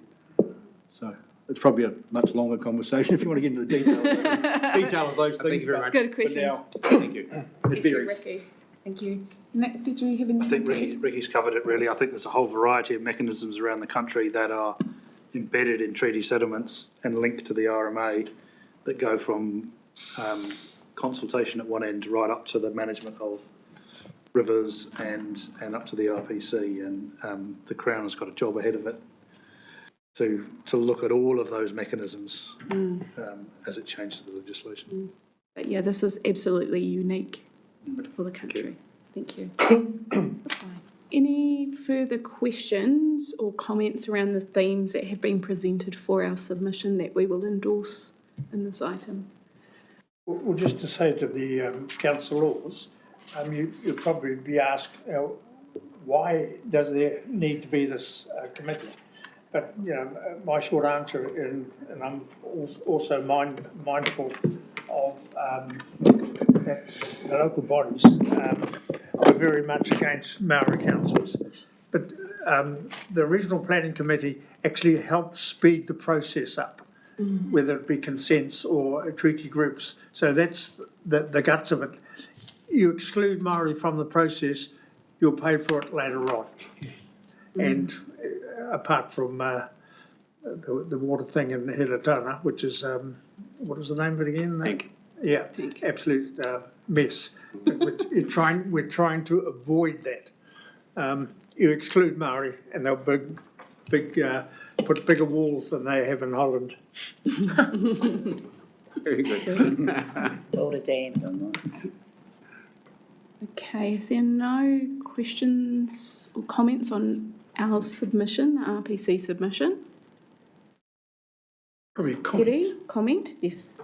So it's probably a much longer conversation if you want to get into the detail of those things. Thank you very much. Good questions. Thank you. Thank you, Ricky. Thank you. Nick, did you have anything? I think Ricky's covered it really. I think there's a whole variety of mechanisms around the country that are embedded in treaty settlements and linked to the RMA that go from consultation at one end right up to the management of rivers and up to the RPC, and the Crown has got a job ahead of it to look at all of those mechanisms as it changes the legislation. But yeah, this is absolutely unique for the country. Thank you. Any further questions or comments around the themes that have been presented for our submission that we will endorse in this item? Well, just to say to the councillors, you'll probably be asked, why does there need to be this committee? But, my short answer, and I'm also mindful of that the local bodies are very much against Maori councils. But the Regional Planning Committee actually helps speed the process up, whether it be consents or treaty groups. So that's the guts of it. You exclude Maori from the process, you'll pay for it later on. And apart from the water thing in Hiratana, which is, what is the name of it again? Pink. Yeah, absolute mess. We're trying to avoid that. You exclude Maori, and they'll put bigger walls than they have in Holland. Very good. Build a dam on that. Okay, if there are no questions or comments on our submission, the RPC submission. Probably a comment. Comment, yes.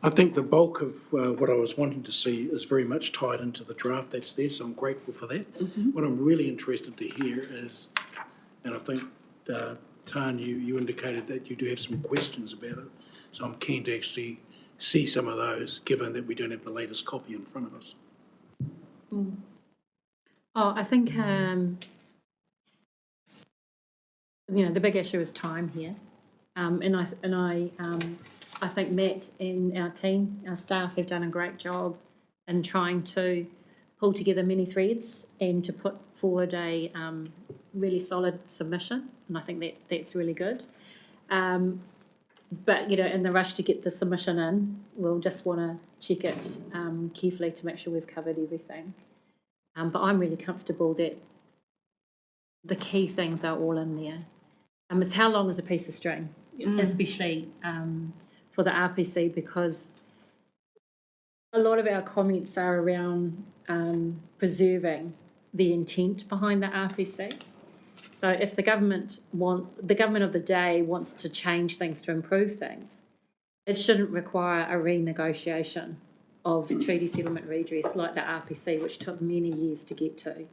I think the bulk of what I was wanting to see is very much tied into the draft that's there, so I'm grateful for that. What I'm really interested to hear is, and I think, Tan, you indicated that you do have some questions about it, so I'm keen to actually see some of those, given that we don't have the latest copy in front of us. Oh, I think, the big issue is time here. I think Matt and our team, our staff have done a great job in trying to pull together many threads and to put forward a really solid submission. And I think that's really good. But, in the rush to get the submission in, we'll just want to check it carefully to make sure we've covered everything. But I'm really comfortable that the key things are all in there. It's how long is a piece of string, especially for the RPC, because a lot of our comments are around preserving the intent behind the RPC. So if the government of the day wants to change things to improve things, it shouldn't require a renegotiation of treaty settlement redress like the RPC, which took many years to get to.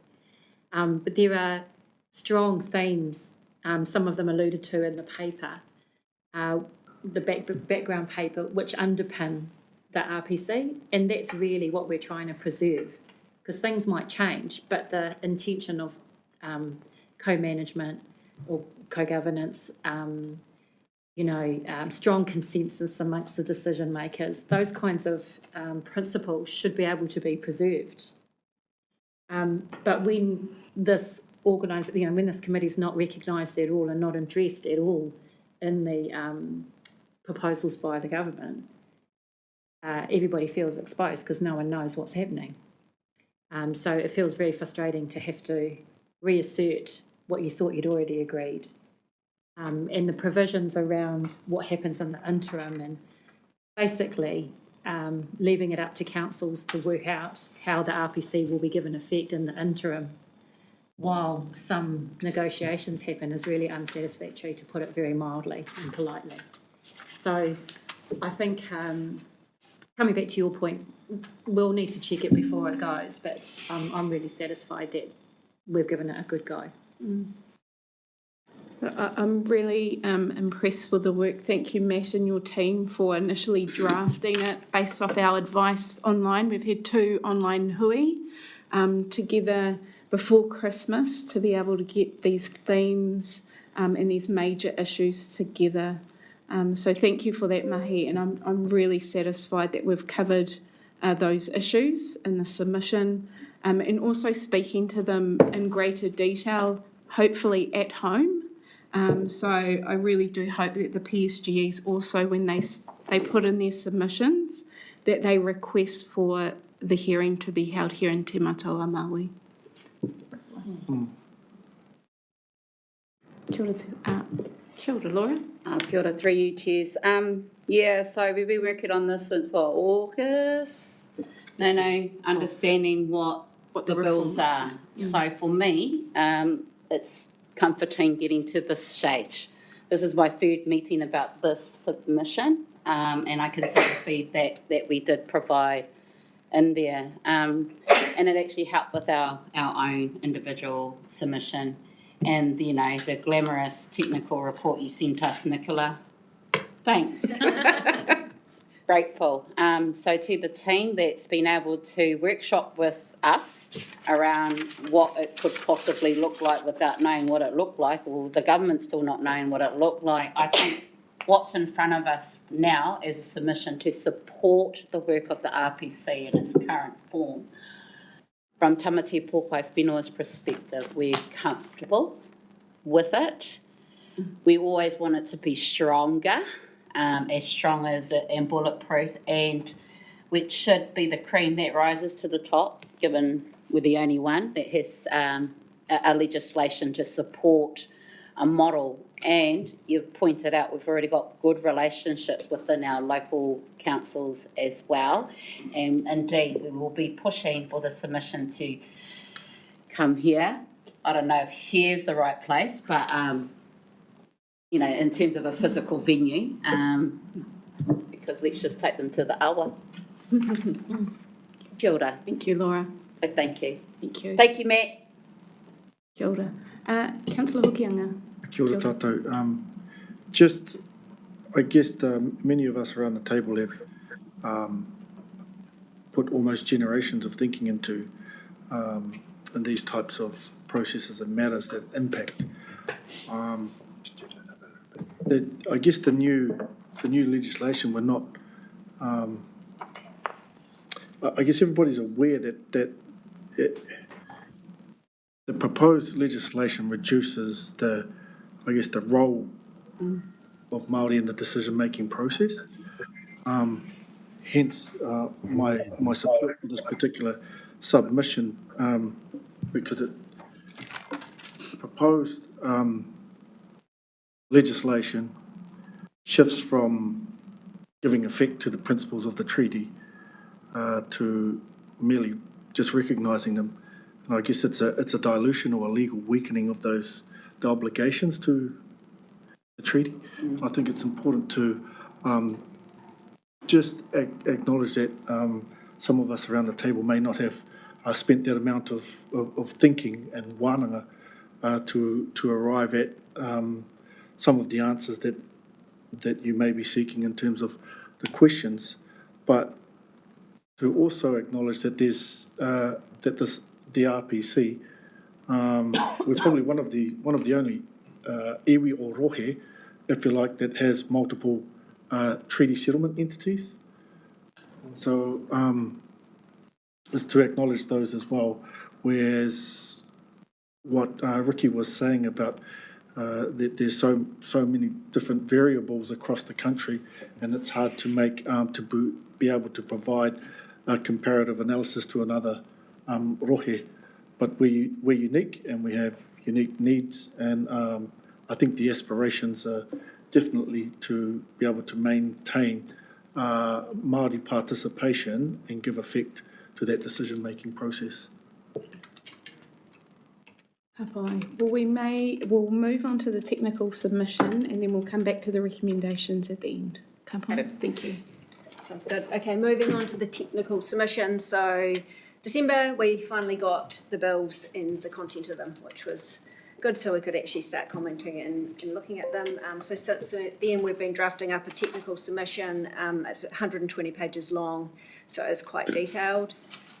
But there are strong themes, some of them alluded to in the paper, the background paper, which underpin the RPC, and that's really what we're trying to preserve, because things might change, but the intention of co-management or co-governance, strong consensus amongst the decision makers, those kinds of principles should be able to be preserved. But when this when this committee is not recognised at all and not addressed at all in the proposals by the government, everybody feels exposed because no one knows what's happening. So it feels very frustrating to have to reassert what you thought you'd already agreed. And the provisions around what happens in the interim and basically leaving it up to councils to work out how the RPC will be given effect in the interim while some negotiations happen is really unsatisfactory, to put it very mildly and politely. So I think, coming back to your point, we'll need to check it before it goes, but I'm really satisfied that we've given it a good go. I'm really impressed with the work. Thank you, Matt, and your team for initially drafting it based off our advice online. We've had 2 online hui together before Christmas to be able to get these themes and these major issues together. So thank you for that, Mahi, and I'm really satisfied that we've covered those issues in the submission and also speaking to them in greater detail, hopefully at home. So I really do hope that the PSGEs also, when they put in their submissions, that they request for the hearing to be held here in Te Mataua, Maui. Kia ora, Laura. Kia ora, through you, Chairs. So we've been working on this since August. Understanding what the bills are. Yeah. So for me, it's comforting getting to this stage. This is my 3rd meeting about this submission, and I can see the feedback that we did provide in there. And it actually helped with our own individual submission. And, the glamorous technical report you sent us, Nicola. Thanks. Grateful. So to the team that's been able to workshop with us around what it could possibly look like without knowing what it looked like, or the government still not knowing what it looked like, I think what's in front of us now is a submission to support the work of the RPC in its current form. From Tamati Pōkai Whenua's perspective, we're comfortable with it. We always want it to be stronger, as strong as it and bulletproof, and which should be the cream that rises to the top, given we're the only one that has a legislation to support a model. And you've pointed out we've already got good relationships within our local councils as well. And indeed, we will be pushing for the submission to come here. I don't know if here's the right place, but, you know, in terms of a physical venue, because let's just take them to the awa. Kia ora. Thank you, Laura. Thank you. Thank you. Thank you, Matt. Kia ora. Councillor Hokianga. Kia ora tātou. Just, I guess many of us around the table have put almost generations of thinking into in these types of processes and matters that impact. I guess the new legislation, we're not. I guess everybody's aware that the proposed legislation reduces the role of Māori in the decision-making process. Hence, my support for this particular submission, because it proposed legislation shifts from giving effect to the principles of the treaty to merely just recognising them. And I guess it's a dilution or a legal weakening of the obligations to the treaty. I think it's important to just acknowledge that some of us around the table may not have spent that amount of thinking and wānanga to arrive at some of the answers that you may be seeking in terms of the questions, but to also acknowledge that there's the RPC was probably one of the only iwi or rohe, if you like, that has multiple treaty settlement entities. So is to acknowledge those as well. Whereas what Ricky was saying about that there's so many different variables across the country, and it's hard to make be able to provide a comparative analysis to another rohe. But we're unique and we have unique needs, and I think the aspirations are definitely to be able to maintain Māori participation and give effect to that decision-making process. We'll move on to the technical submission and then we'll come back to the recommendations at the end. Thank you. Sounds good. Okay, moving on to the technical submission. So December, we finally got the bills and the content of them, which was good, so we could actually start commenting and looking at them. So since then, we've been drafting up a technical submission. It's 120 pages long, so it's quite detailed.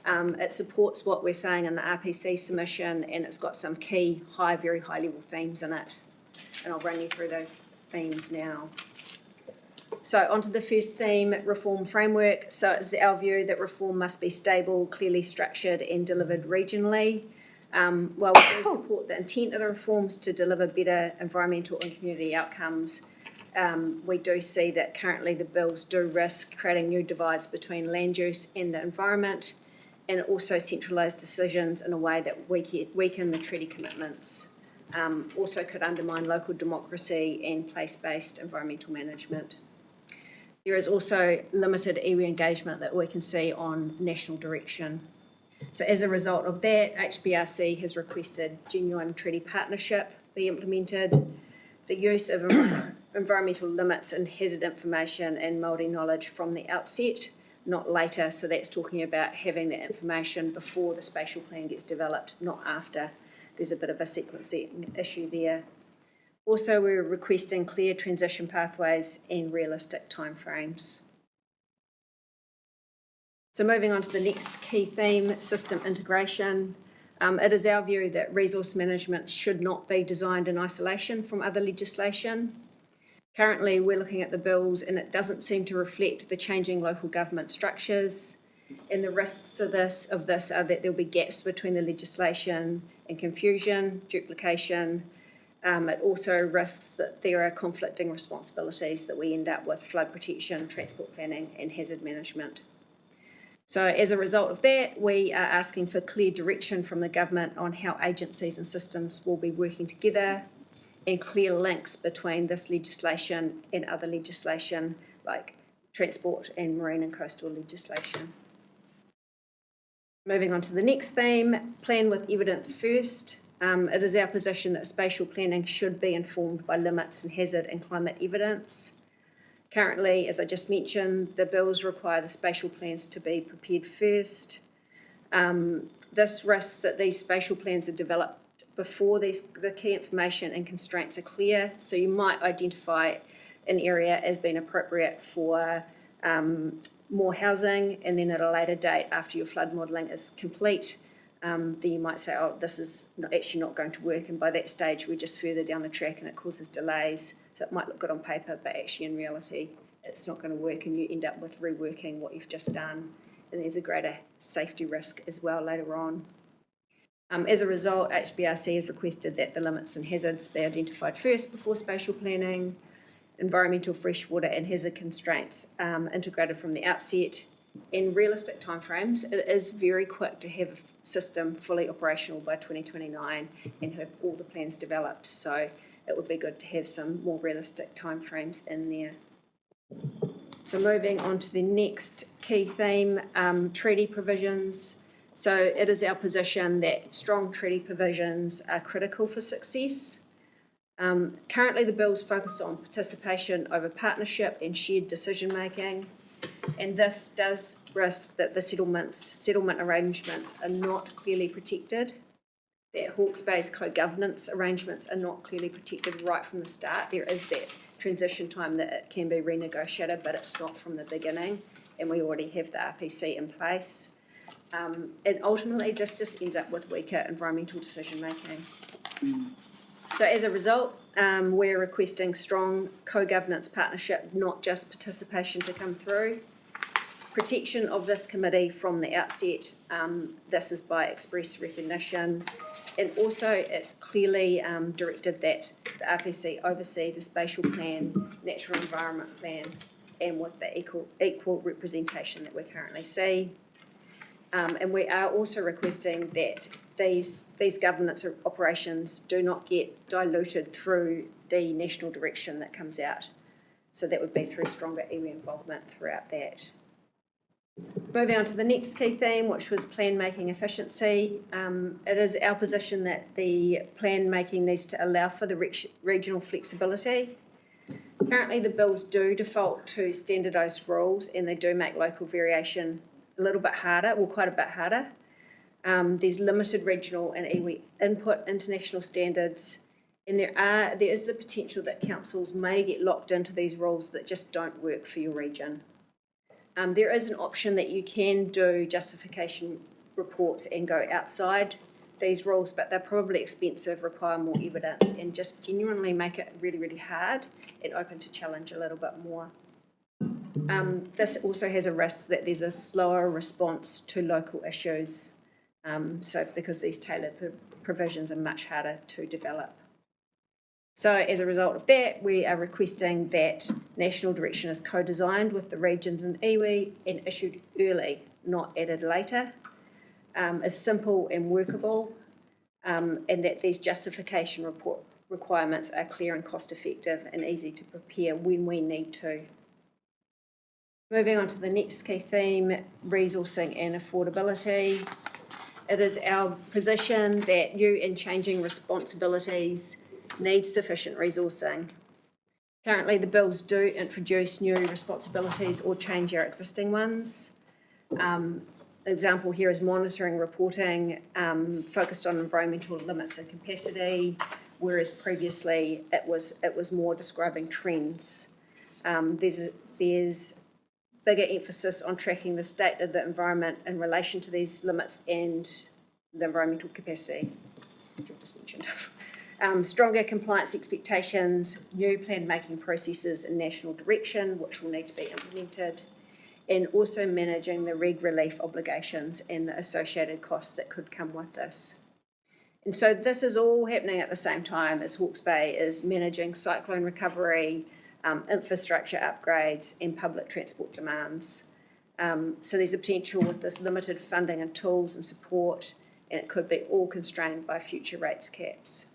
It supports what we're saying in the RPC submission, and it's got some key, very high-level themes in it. And I'll run you through those themes now. So onto the first theme, reform framework. So it's our view that reform must be stable, clearly structured and delivered regionally. While we do support the intent of the reforms to deliver better environmental and community outcomes, we do see that currently the bills do risk creating new divides between land use and the environment, and also centralised decisions in a way that weaken the treaty commitments. Also could undermine local democracy and place-based environmental management. There is also limited iwi engagement that we can see on national direction. So as a result of that, HBRC has requested genuine treaty partnership be implemented, the use of environmental limits and hazard information and Māori knowledge from the outset, not later. So that's talking about having the information before the spatial plan gets developed, not after. There's a bit of a sequencing issue there. Also, we're requesting clear transition pathways and realistic timeframes. So moving on to the next key theme, system integration. It is our view that resource management should not be designed in isolation from other legislation. Currently, we're looking at the bills and it doesn't seem to reflect the changing local government structures. And the risks of this are that there'll be gaps between the legislation and confusion, duplication. It also risks that there are conflicting responsibilities that we end up with flood protection, transport planning and hazard management. So as a result of that, we are asking for clear direction from the government on how agencies and systems will be working together and clear links between this legislation and other legislation like transport and marine and coastal legislation. Moving on to the next theme, plan with evidence first. It is our position that spatial planning should be informed by limits and hazard and climate evidence. Currently, as I just mentioned, the bills require the spatial plans to be prepared first. This risks that these spatial plans are developed before the key information and constraints are clear. So you might identify an area as being appropriate for more housing, and then at a later date, after your flood modelling is complete, then you might say, oh, this is actually not going to work, and by that stage we're just further down the track and it causes delays. So it might look good on paper, but actually in reality it's not going to work, and you end up with reworking what you've just done, and there's a greater safety risk as well later on. As a result, HBRC has requested that the limits and hazards be identified first before spatial planning, environmental, freshwater and hazard constraints integrated from the outset. In realistic timeframes, it is very quick to have a system fully operational by 2029 and have all the plans developed. So it would be good to have some more realistic timeframes in there. So moving on to the next key theme, treaty provisions. So it is our position that strong treaty provisions are critical for success. Currently the bills focus on participation over partnership and shared decision making, and this does risk that the settlement arrangements are not clearly protected, that Hawke's Bay's co-governance arrangements are not clearly protected right from the start. There is that transition time that it can be renegotiated, but it's not from the beginning, and we already have the RPC in place. And ultimately this just ends up with weaker environmental decision making. So as a result, we're requesting strong co-governance partnership, not just participation to come through. Protection of this committee from the outset, this is by express recognition, and also it clearly directed that the RPC oversee the spatial plan, natural environment plan, and with the equal representation that we currently see. And we are also requesting that these governance operations do not get diluted through the national direction that comes out. So that would be through stronger iwi involvement throughout that. Moving on to the next key theme, which was plan making efficiency. It is our position that the plan making needs to allow for the regional flexibility. Currently the bills do default to standardised rules, and they do make local variation a little bit harder, well, quite a bit harder. There's limited regional and iwi input into national standards, and there is the potential that councils may get locked into these rules that just don't work for your region. There is an option that you can do justification reports and go outside these rules, but they're probably expensive, require more evidence, and just genuinely make it really, really hard and open to challenge a little bit more. This also has a risk that there's a slower response to local issues, so because these tailored provisions are much harder to develop. So as a result of that, we are requesting that national direction is co-designed with the regions and iwi and issued early, not added later, is simple and workable, and that these justification report requirements are clear and cost effective and easy to prepare when we need to. Moving on to the next key theme, resourcing and affordability. It is our position that new and changing responsibilities need sufficient resourcing. Currently, the bills do introduce new responsibilities or change our existing ones. An example here is monitoring reporting, focused on environmental limits and capacity, whereas previously it was more describing trends. There's bigger emphasis on tracking the state of the environment in relation to these limits and the environmental capacity, which I've just mentioned. Stronger compliance expectations, new plan making processes and national direction, which will need to be implemented, and also managing the reg relief obligations and the associated costs that could come with this. And so this is all happening at the same time as Hawke's Bay is managing cyclone recovery, infrastructure upgrades and public transport demands. So there's a potential with this limited funding and tools and support, and it could be all constrained by future rates caps.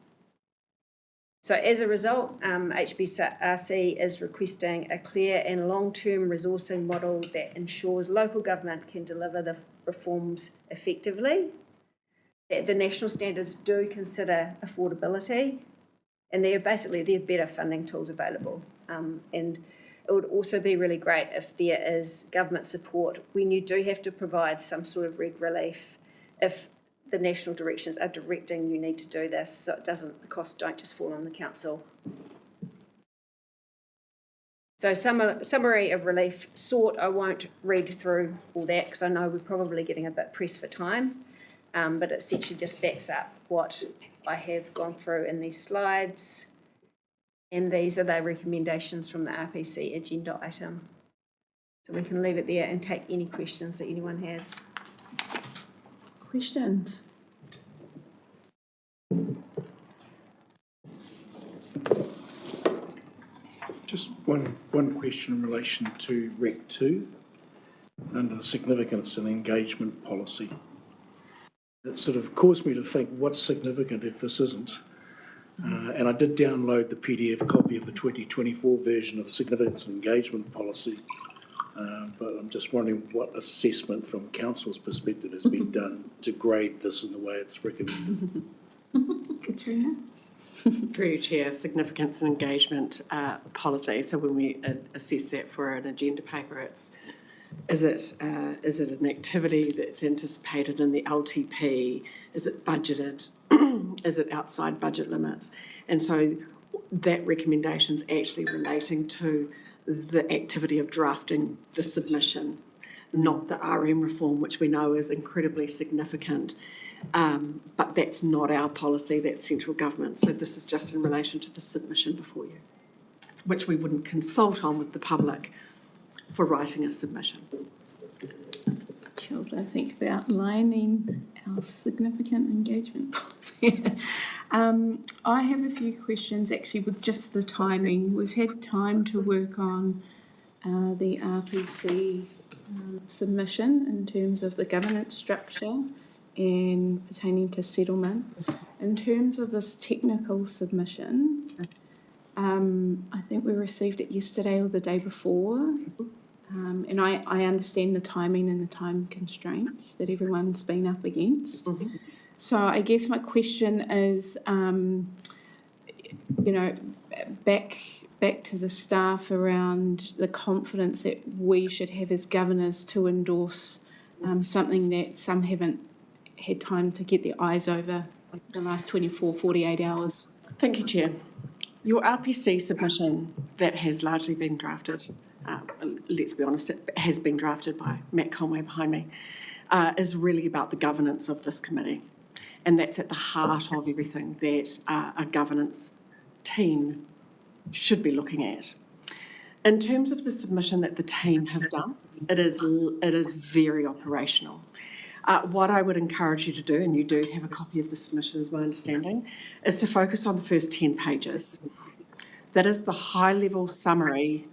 So as a result, HBRC is requesting a clear and long-term resourcing model that ensures local government can deliver the reforms effectively, that the national standards do consider affordability, and they're better funding tools available. And it would also be really great if there is government support when you do have to provide some sort of reg relief, if the national directions are directing you need to do this, so the costs don't just fall on the council. So summary of relief sought, I won't read through all that because I know we're probably getting a bit pressed for time, but it essentially just backs up what I have gone through in these slides. And these are the recommendations from the RPC agenda item. So we can leave it there and take any questions that anyone has. Questions? Just one question in relation to Rec 2, under the significance and engagement policy. It sort of caused me to think, what's significant if this isn't? And I did download the PDF copy of the 2024 version of the significance and engagement policy, but I'm just wondering what assessment from council's perspective has been done to grade this in the way it's recommended. Katrina? Through you, Chair, significance and engagement policy. So when we assess that for an agenda paper, is it an activity that's anticipated in the LTP? Is it budgeted? Is it outside budget limits? And so that recommendation is actually relating to the activity of drafting the submission, not the RM reform, which we know is incredibly significant. But that's not our policy, that's central government. So this is just in relation to the submission before you, which we wouldn't consult on with the public for writing a submission. Kia ora, think about outlining our significant engagement policy. I have a few questions actually with just the timing. We've had time to work on the RPC submission in terms of the governance structure and pertaining to settlement. In terms of this technical submission, I think we received it yesterday or the day before. And I understand the timing and the time constraints that everyone's been up against. Mm-hmm. So I guess my question is, back to the staff around the confidence that we should have as governors to endorse something that some haven't had time to get their eyes over the last 24, 48 hours. Thank you, Chair. Your RPC submission that has largely been drafted, let's be honest, it has been drafted by Matt Conway behind me, is really about the governance of this committee. And that's at the heart of everything that a governance team should be looking at. In terms of the submission that the team have done, it is very operational. What I would encourage you to do, and you do have a copy of the submission is my understanding, is to focus on the first 10 pages. That is the high-level summary,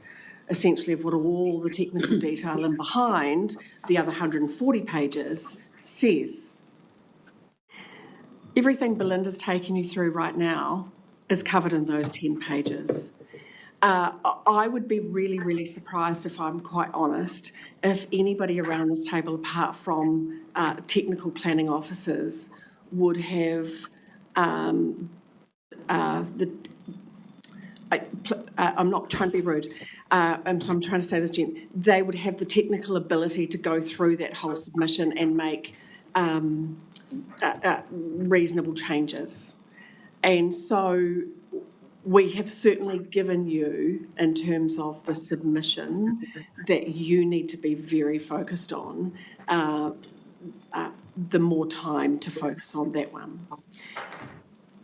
essentially, of what all the technical detail and behind the other 140 pages says. Everything Belinda's taken you through right now is covered in those 10 pages. I would be really, really surprised, if I'm quite honest, if anybody around this table, apart from technical planning officers, would have I'm not trying to be rude, so I'm trying to say this, Jen, they would have the technical ability to go through that whole submission and make reasonable changes. And so we have certainly given you, in terms of the submission, that you need to be very focused on, the more time to focus on that one.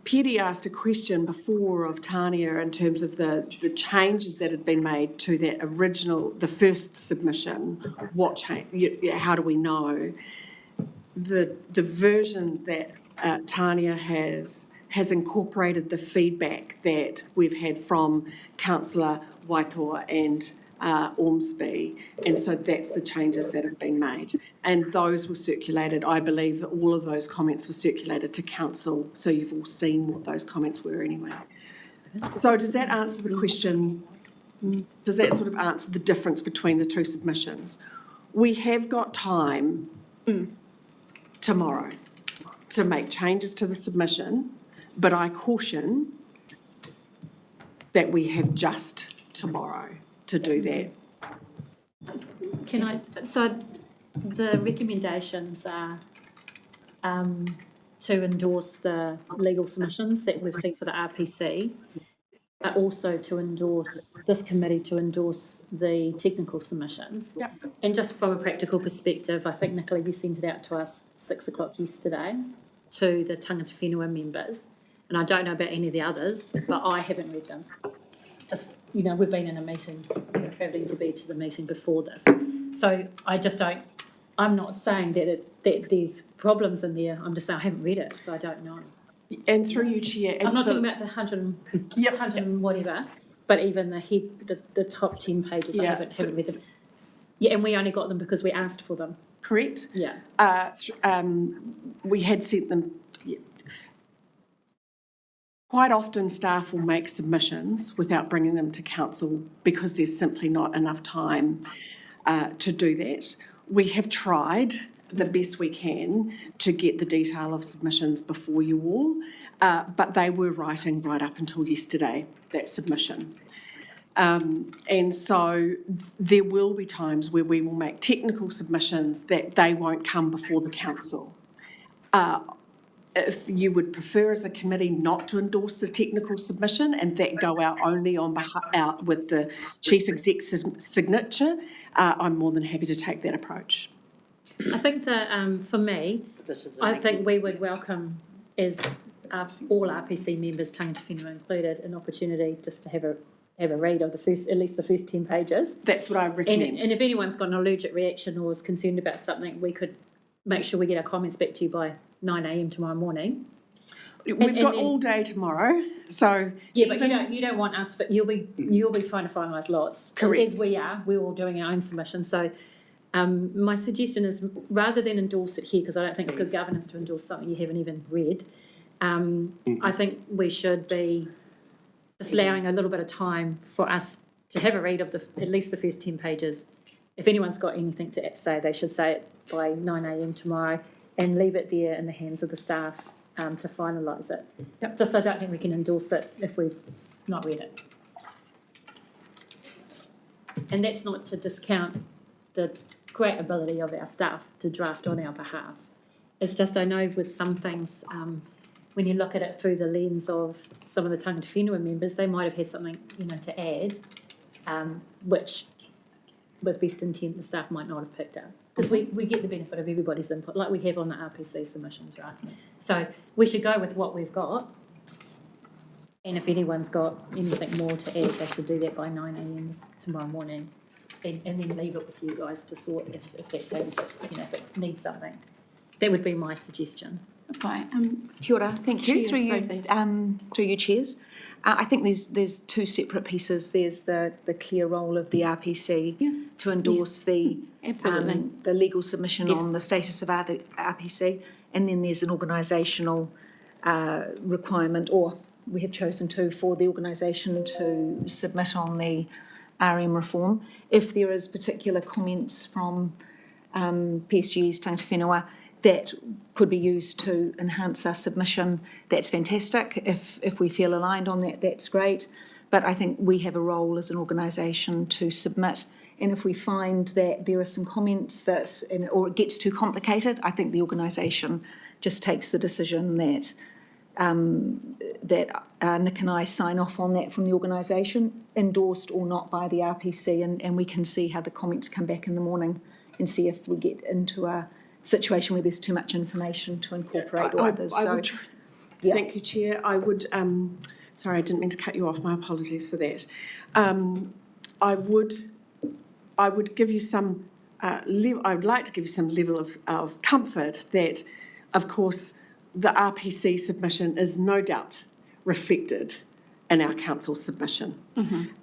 Petty asked a question before of Tania in terms of the changes that had been made to that the first submission. What change? How do we know? The version that Tania has incorporated the feedback that we've had from Councillor Waitoa and Ormsby, and so that's the changes that have been made. And those were circulated, I believe that all of those comments were circulated to Council, so you've all seen what those comments were anyway. So does that answer the question? Does that sort of answer the difference between the two submissions? We have got time tomorrow to make changes to the submission, but I caution that we have just tomorrow to do that. So the recommendations are to endorse the legal submissions that we've seen for the RPC, but also to endorse, this committee to endorse the technical submissions. Yep. And just from a practical perspective, I think, Nicola, you sent it out to us 6 o'clock yesterday to the tangata whenua members. And I don't know about any of the others, but I haven't read them. Just, we've been in a meeting, we're travelling to be to the meeting before this. So I just don't, I'm not saying that there's problems in there, I'm just saying I haven't read it, so I don't know. And through you, Chair. I'm not talking about the 100 and whatever, but even the top 10 pages, I haven't read them. Yeah, and we only got them because we asked for them. Correct? Yeah. We had sent them. Quite often staff will make submissions without bringing them to council because there's simply not enough time to do that. We have tried the best we can to get the detail of submissions before you all, but they were writing right up until yesterday, that submission. And so there will be times where we will make technical submissions that they won't come before the council. If you would prefer as a committee not to endorse the technical submission and that go out only on behalf with the chief exec's signature, I'm more than happy to take that approach. I think that for me, I think we would welcome, as all RPC members, tangata whenua included, an opportunity just to have a read of at least the first 10 pages. That's what I recommend. And if anyone's got an allergic reaction or is concerned about something, we could make sure we get our comments back to you by 9 a.m. tomorrow morning. We've got all day tomorrow, so yeah, but you don't want us. But you'll be trying to finalise lots. Correct. As we are, we're all doing our own submission. So my suggestion is, rather than endorse it here, because I don't think it's good governance to endorse something you haven't even read, I think we should be just allowing a little bit of time for us to have a read of at least the first 10 pages. If anyone's got anything to say, they should say it by 9 a.m. tomorrow and leave it there in the hands of the staff to finalise it. Yep. Just I don't think we can endorse it if we've not read it. And that's not to discount the great ability of our staff to draft on our behalf. It's just I know with some things, when you look at it through the lens of some of the tangata whenua members, they might have had something to add, which with best intent the staff might not have picked up. Because we get the benefit of everybody's input, like we have on the RPC submissions, right? So we should go with what we've got. And if anyone's got anything more to add, they should do that by 9 a.m. tomorrow morning. And then leave it with you guys to sort if that's how if it needs something. That would be my suggestion. Okay. Kia ora. Thank you. Through you, chairs. I think there's two separate pieces. There's the clear role of the RPC to endorse the legal submission on the status of the RPC, and then there's an organisational requirement, or we have chosen to, for the organisation to submit on the RM reform. If there is particular comments from PSG's tangata whenua that could be used to enhance our submission, that's fantastic. If we feel aligned on that, that's great. But I think we have a role as an organisation to submit, and if we find that there are some comments that, or it gets too complicated, I think the organisation just takes the decision that Nick and I sign off on that from the organisation, endorsed or not by the RPC, and we can see how the comments come back in the morning and see if we get into a situation where there's too much information to incorporate or others. Thank you, Chair. I would, sorry, I didn't mean to cut you off. My apologies for that. I would give you some, I would like to give you some level of comfort that, of course, the RPC submission is no doubt reflected in our council submission.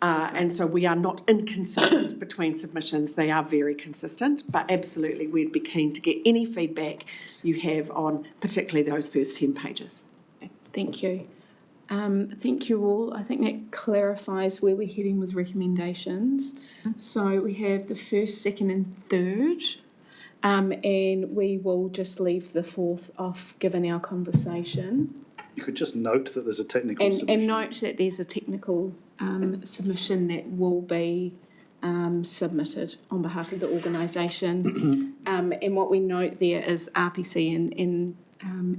And so we are not inconsistent between submissions. They are very consistent, but absolutely we'd be keen to get any feedback you have on particularly those first 10 pages. Thank you. Thank you all. I think that clarifies where we're heading with recommendations. So we have the first, second and third, and we will just leave the fourth off given our conversation. You could just note that there's a technical And submission. note that there's a technical submission that will be submitted on behalf of the organisation. And what we note there is RPC and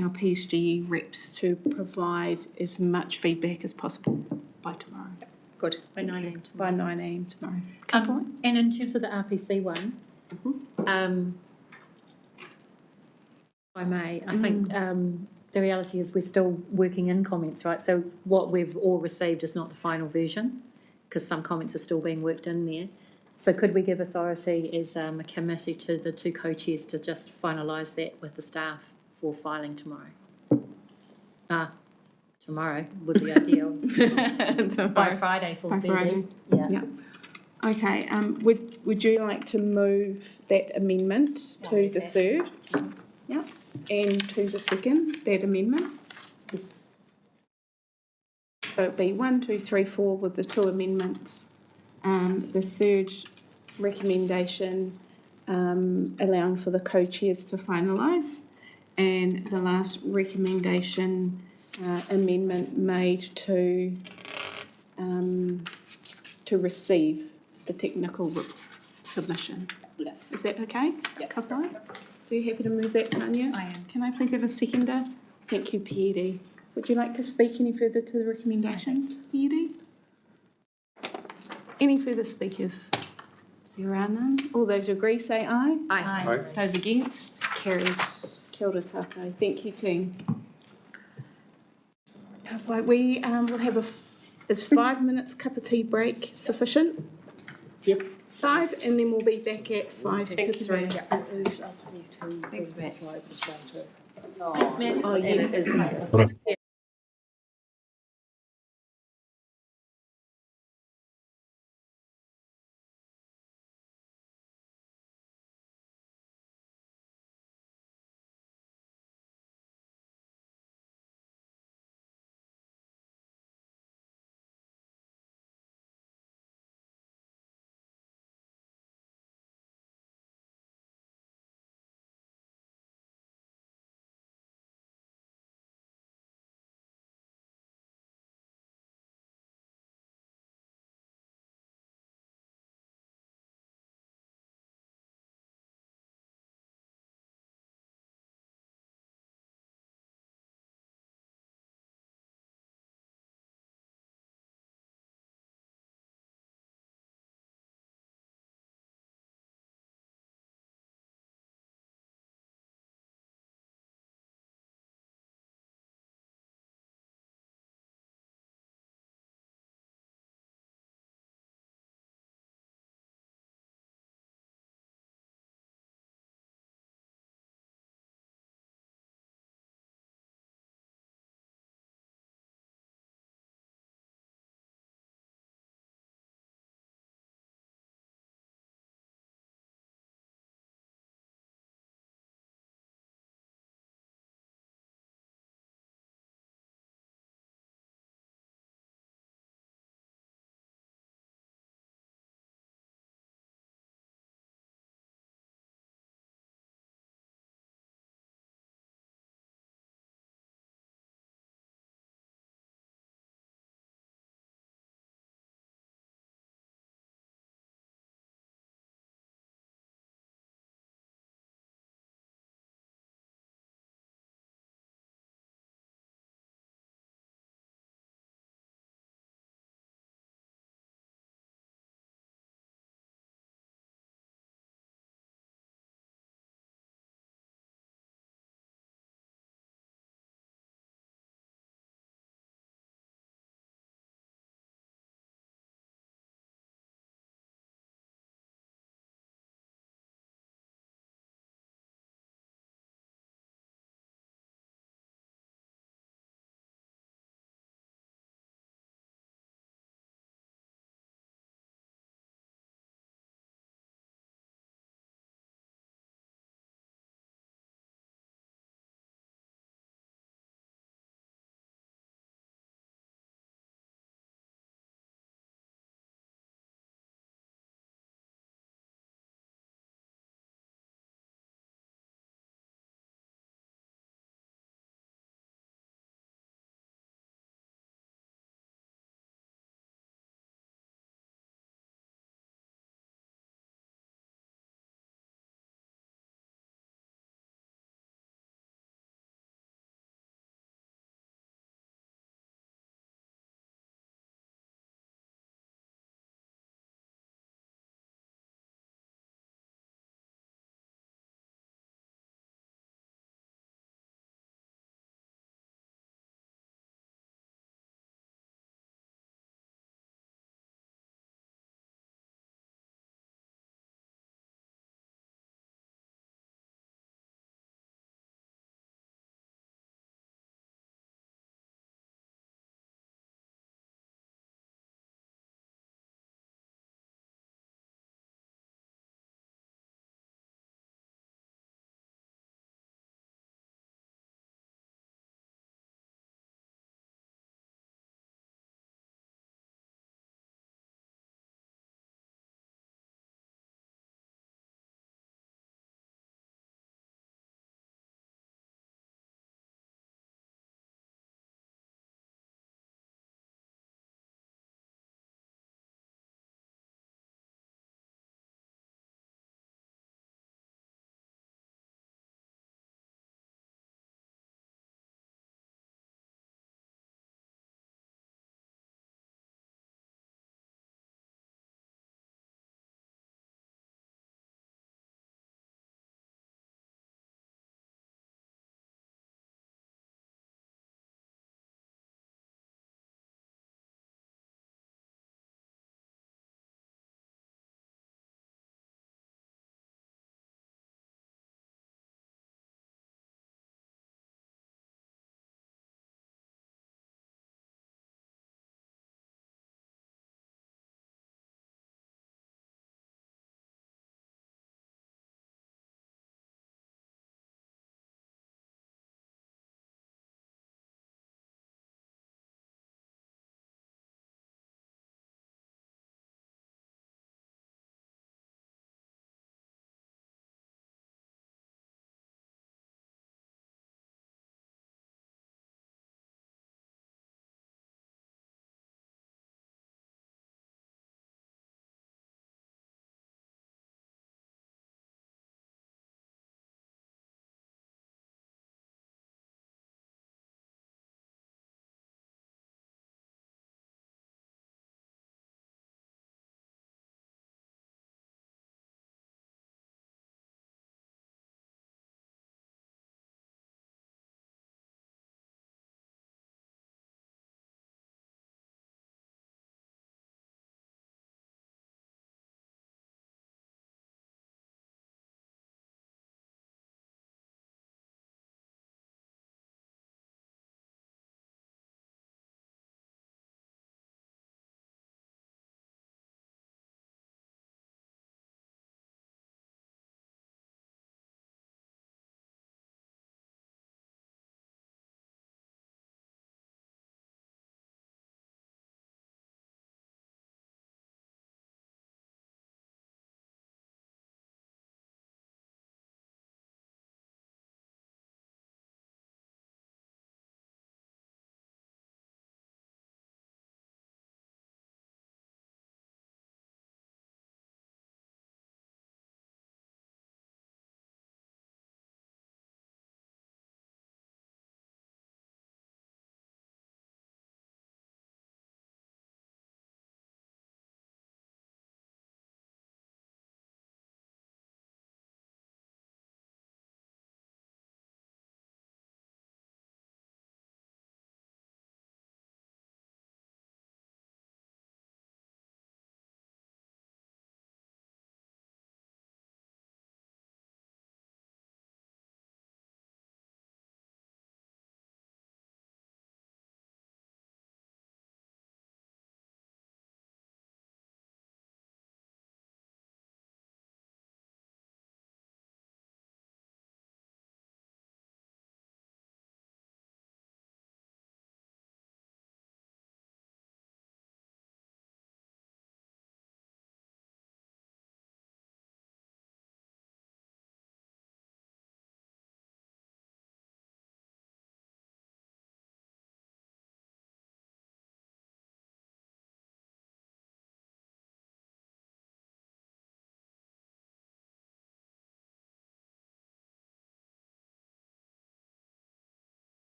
our PSG reps to provide as much feedback as possible by tomorrow. Good. By 9 a.m. By 9 a.m. tomorrow. And in terms of the RPC one, if I may, I think the reality is we're still working in comments, right? So what we've all received is not the final version because some comments are still being worked in there. So could we give authority as a committee to the two co-chairs to just finalise that with the staff for filing tomorrow? Tomorrow would be ideal. By Friday, 4:30. Friday. Yeah. Okay, would you like to move that amendment to the third? Yeah, and to the second, that amendment? Yes. So it'd be 1, 2, 3, 4 with the two amendments. The third recommendation allowing for the co-chairs to finalise, and the last recommendation amendment made to receive the technical submission. Yeah. Is that okay? Yeah. Kapai? So you happy to move that, Tanya? I am. Can I please have a seconder? Thank you, Piedi. Would you like to speak any further to the recommendations, Piedi? Any further speakers? There are none. All those who agree say aye. Aye. Aye. Those against? Carried. Kia ora tātou. Thank you, team. Right, we will have is 5 minutes cup of tea break sufficient? Yep. 5, and then we'll be back at 5 to 3. Thanks, Matt. Thanks, Matt. Oh, yes.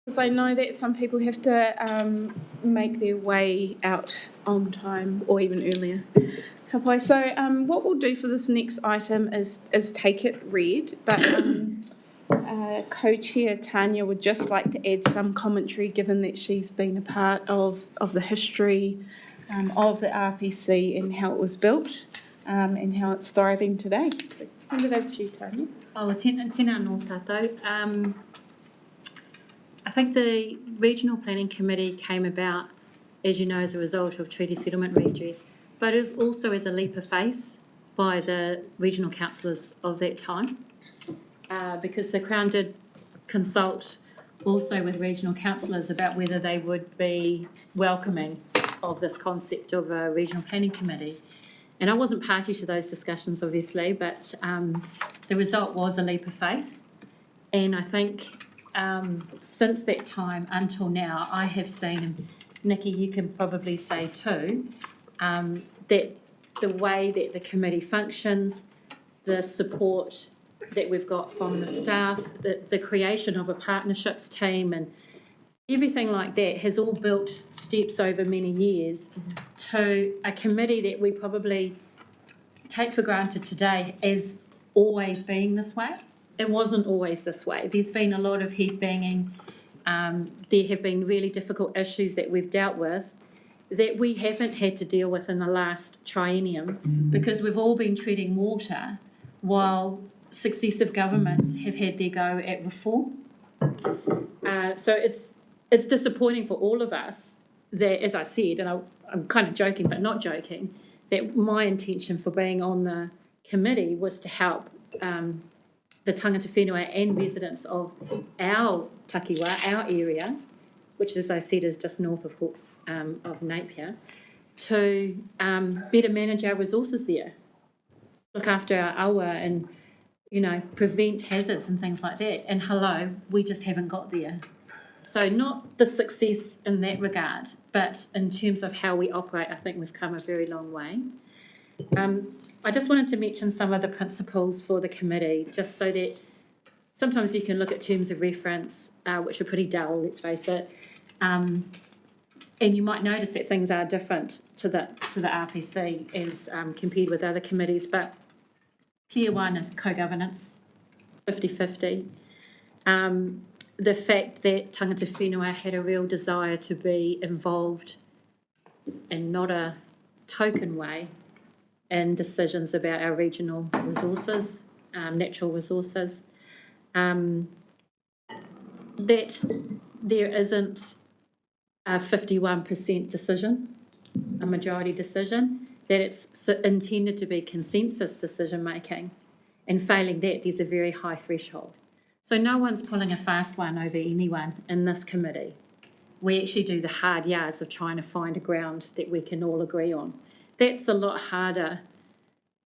Because I know that some people have to make their way out on time or even earlier. So what we'll do for this next item is take it read, but co-chair Tanya would just like to add some commentary, given that she's been a part of the history of the RPC and how it was built and how it's thriving today. So, hand it over to you, Tanya. Tēnā anō tātou. I think the Regional Planning Committee came about, as you know, as a result of Treaty Settlement redress, but it was also as a leap of faith by the regional councillors of that time, because the Crown did consult also with regional councillors about whether they would be welcoming of this concept of a regional planning committee. And I wasn't party to those discussions, obviously, but the result was a leap of faith. And I think since that time until now, I have seen, and Nikki, you can probably say too, that the way that the committee functions, the support that we've got from the staff, the creation of a partnerships team and everything like that has all built steps over many years to a committee that we probably take for granted today as always being this way. It wasn't always this way. There's been a lot of head banging. There have been really difficult issues that we've dealt with that we haven't had to deal with in the last triennium because we've all been treading water while successive governments have had their go at reform. So it's disappointing for all of us that, as I said, and I'm kind of joking but not joking, that my intention for being on the committee was to help the tangata whenua and residents of our takiwa, our area, which, as I said, is just north of Hawke's of Napier, to better manage our resources there, look after our awa and, you know, prevent hazards and things like that. And hello, we just haven't got there. So not the success in that regard, but in terms of how we operate, I think we've come a very long way. I just wanted to mention some of the principles for the committee, just so that sometimes you can look at terms of reference, which are pretty dull, let's face it, and you might notice that things are different to the RPC as compared with other committees, but clear one is co-governance, 50-50. The fact that tangata whenua had a real desire to be involved in not a token way in decisions about our regional resources, natural resources, that there isn't a 51% decision, a majority decision, that it's intended to be consensus decision making, and failing that, there's a very high threshold. So no one's pulling a fast one over anyone in this committee. We actually do the hard yards of trying to find a ground that we can all agree on. That's a lot harder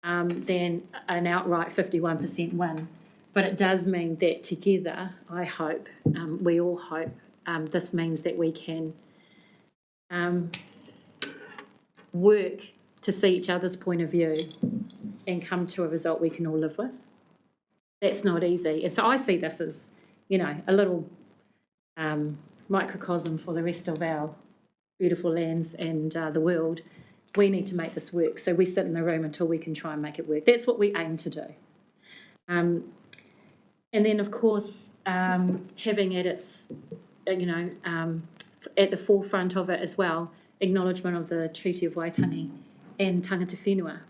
than an outright 51% win. But it does mean that together, I hope, we all hope, this means that we can work to see each other's point of view and come to a result we can all live with. That's not easy. And so I see this as, you know, a little microcosm for the rest of our beautiful lands and the world. We need to make this work. So we sit in the room until we can try and make it work. That's what we aim to do. And then, of course, having at its, you know, at the forefront of it as well, acknowledgement of the Treaty of Waitangi and tangata whenua.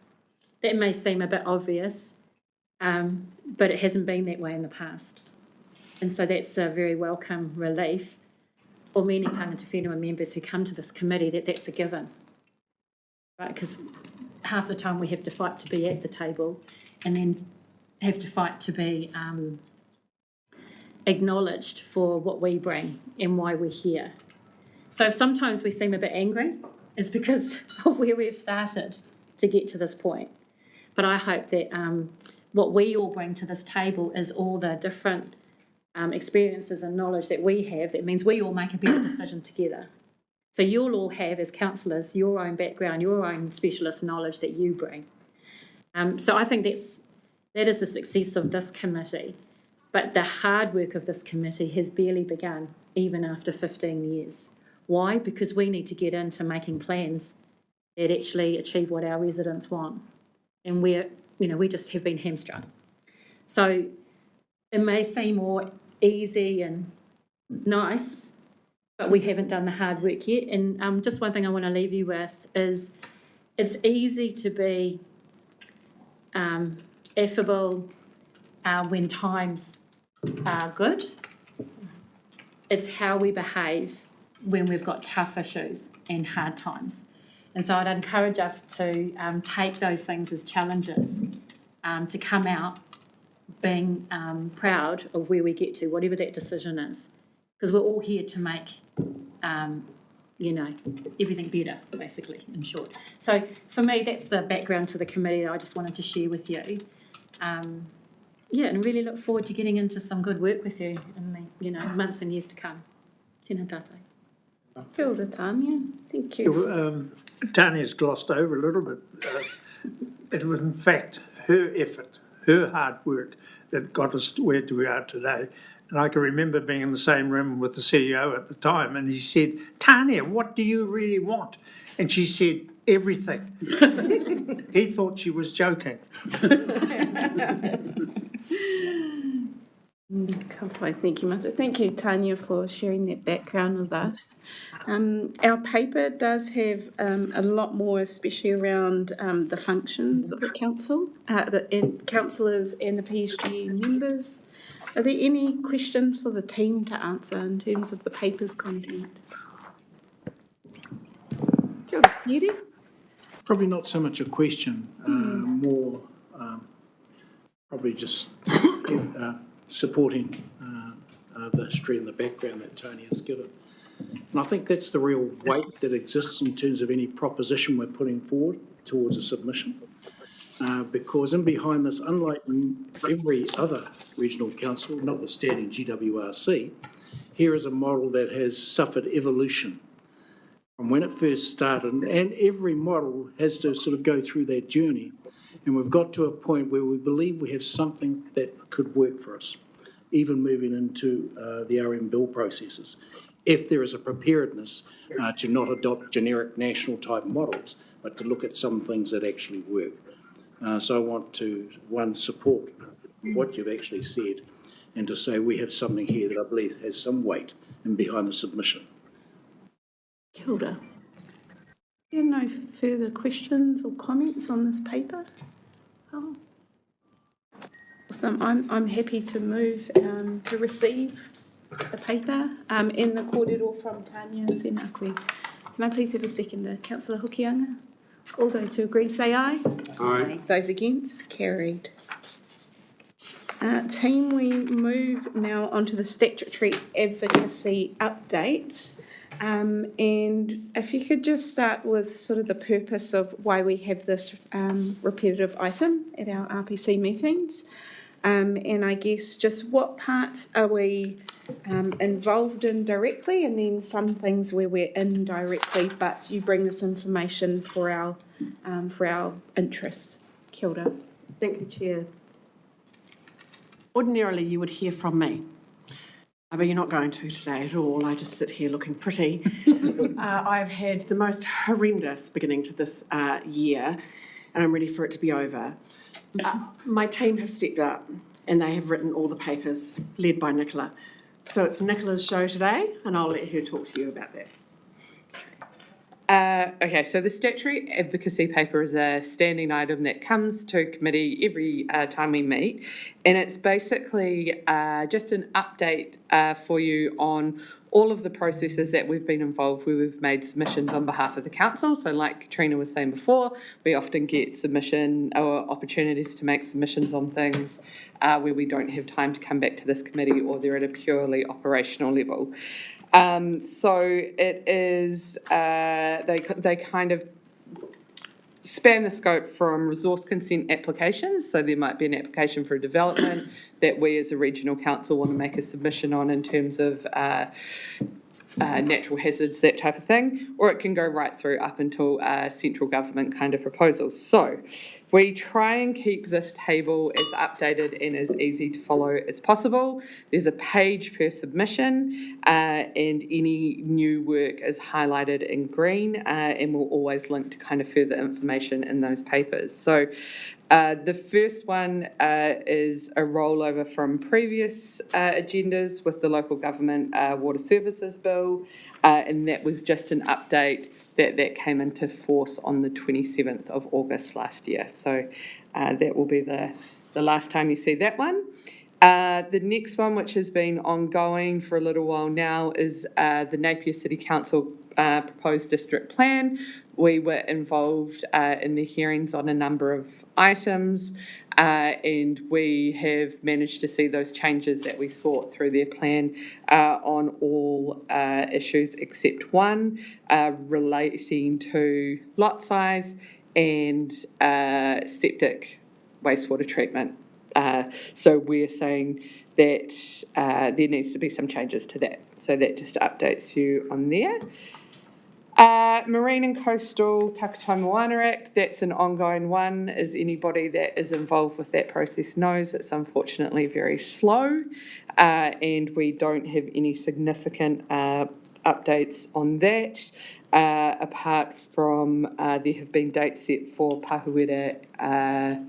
That may seem a bit obvious, but it hasn't been that way in the past. And so that's a very welcome relief for many tangata whenua members who come to this committee, that that's a given. Right? Because half the time we have to fight to be at the table and then have to fight to be acknowledged for what we bring and why we're here. So if sometimes we seem a bit angry, it's because of where we've started to get to this point. But I hope that what we all bring to this table is all the different experiences and knowledge that we have. That means we all make a better decision together. So you'll all have, as councillors, your own background, your own specialist knowledge that you bring. So I think that is the success of this committee. But the hard work of this committee has barely begun, even after 15 years. Why? Because we need to get into making plans that actually achieve what our residents want. And we just have been hamstrung. So it may seem more easy and nice, but we haven't done the hard work yet. And just one thing I want to leave you with is it's easy to be affable when times are good. It's how we behave when we've got tough issues and hard times. And so I'd encourage us to take those things as challenges, to come out being proud of where we get to, whatever that decision is. Because we're all here to make, everything better, basically, in short. So for me, that's the background to the committee that I just wanted to share with you. And really look forward to getting into some good work with you in the months and years to come. Tēnā tātou. Kia ora, Tanya. Thank you. Tanya's glossed over a little bit. It was in fact her effort, her hard work that got us to where we are today. And I can remember being in the same room with the CEO at the time, and he said, "Tanya, what do you really want?" And she said, "Everything." He thought she was joking. Thank you, Mata. Thank you, Tanya, for sharing that background with us. Our paper does have a lot more, especially around the functions of the council, the councillors and the PSG members. Are there any questions for the team to answer in terms of the paper's content? Kia ora, Neri? Probably not so much a question, more probably just supporting the history and the background that Tony has given. And I think that's the real weight that exists in terms of any proposition we're putting forward towards a submission. Because in behind this, unlike every other regional council, notwithstanding GWRC, here is a model that has suffered evolution from when it first started, and every model has to sort of go through that journey. And we've got to a point where we believe we have something that could work for us, even moving into the RM bill processes, if there is a preparedness to not adopt generic national type models, but to look at some things that actually work. So I want to, one, support what you've actually said, and to say we have something here that I believe has some weight in behind the submission. Kia ora. There are no further questions or comments on this paper? Oh. Awesome. I'm happy to move to receive the paper in the kōrero from Tanya Tēnā koe. Can I please have a seconder? Councillor Hokianga. All those who agree say aye. Aye. Those against, carried. Team, we move now onto the statutory advocacy updates. And if you could just start with sort of the purpose of why we have this repetitive item at our RPC meetings. And I guess just what parts are we involved in directly, and then some things where we're indirectly, but you bring this information for our interests. Kia ora. Thank you, Chair. Ordinarily, you would hear from me, but you're not going to today at all. I just sit here looking pretty. I've had the most horrendous beginning to this year, and I'm ready for it to be over. My team have stepped up, and they have written all the papers, led by Nicola. So it's Nicola's show today, and I'll let her talk to you about that. Okay, so the statutory advocacy paper is a standing item that comes to committee every time we meet, and it's basically just an update for you on all of the processes that we've been involved where we've made submissions on behalf of the council. So like Katrina was saying before, we often get submission or opportunities to make submissions on things where we don't have time to come back to this committee, or they're at a purely operational level. So it is, they kind of span the scope from resource consent applications. So there might be an application for a development that we as a regional council want to make a submission on in terms of natural hazards, that type of thing, or it can go right through up until central government kind of proposals. So We try and keep this table as updated and as easy to follow as possible. There's a page per submission, and any new work is highlighted in green, and we'll always link to kind of further information in those papers. So the first one is a rollover from previous agendas with the Local Government Water Services Bill, and that was just an update that came into force on the 27th of August last year. So that will be the last time you see that one. The next one, which has been ongoing for a little while now, is the Napier City Council proposed district plan. We were involved in the hearings on a number of items, and we have managed to see those changes that we sought through their plan on all issues except one relating to lot size and septic wastewater treatment. So we're saying that there needs to be some changes to that. So that just updates you on there. Marine and Coastal Takatau Moana Act, that's an ongoing one. As anybody that is involved with that process knows, it's unfortunately very slow, and we don't have any significant updates on that, apart from there have been dates set for Pahuera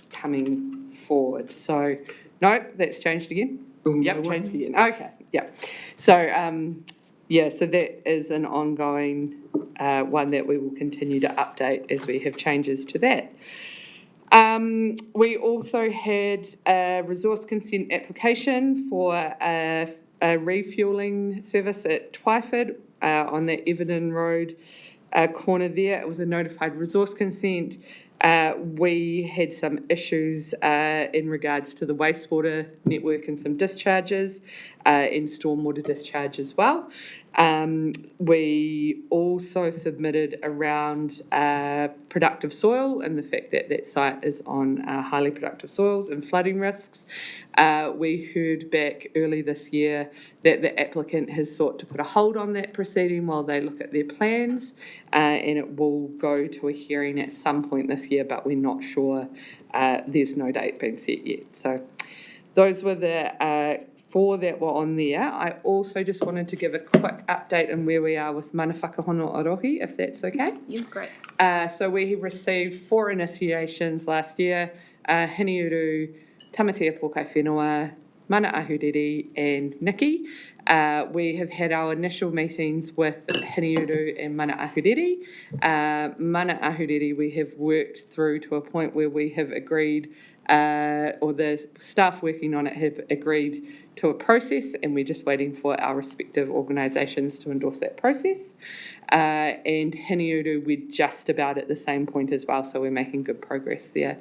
coming forward. So, no, that's changed again. Yep, changed again. Okay, yeah. So, yeah, so that is an ongoing one that we will continue to update as we have changes to that. We also had a resource consent application for a refuelling service at Twyford on the Everton Road corner there. It was a notified resource consent. We had some issues in regards to the wastewater network and some discharges, and stormwater discharge as well. We also submitted around productive soil and the fact that that site is on highly productive soils and flooding risks. We heard back early this year that the applicant has sought to put a hold on that proceeding while they look at their plans, and it will go to a hearing at some point this year, but we're not sure. There's no date being set yet. So those were the four that were on there. I also just wanted to give a quick update on where we are with Mana Whakahono Orohi, if that's okay. Yeah, great. So we received 4 initiations last year, Hiniuru, Tamatea Pōkai Whenua, Mana Ahuriri and Nikki. We have had our initial meetings with Hiniuru and Mana Ahuriri. Mana Ahuriri we have worked through to a point where we have agreed, or the staff working on it have agreed to a process, and we're just waiting for our respective organisations to endorse that process. And Hiniuru, we're just about at the same point as well, so we're making good progress there.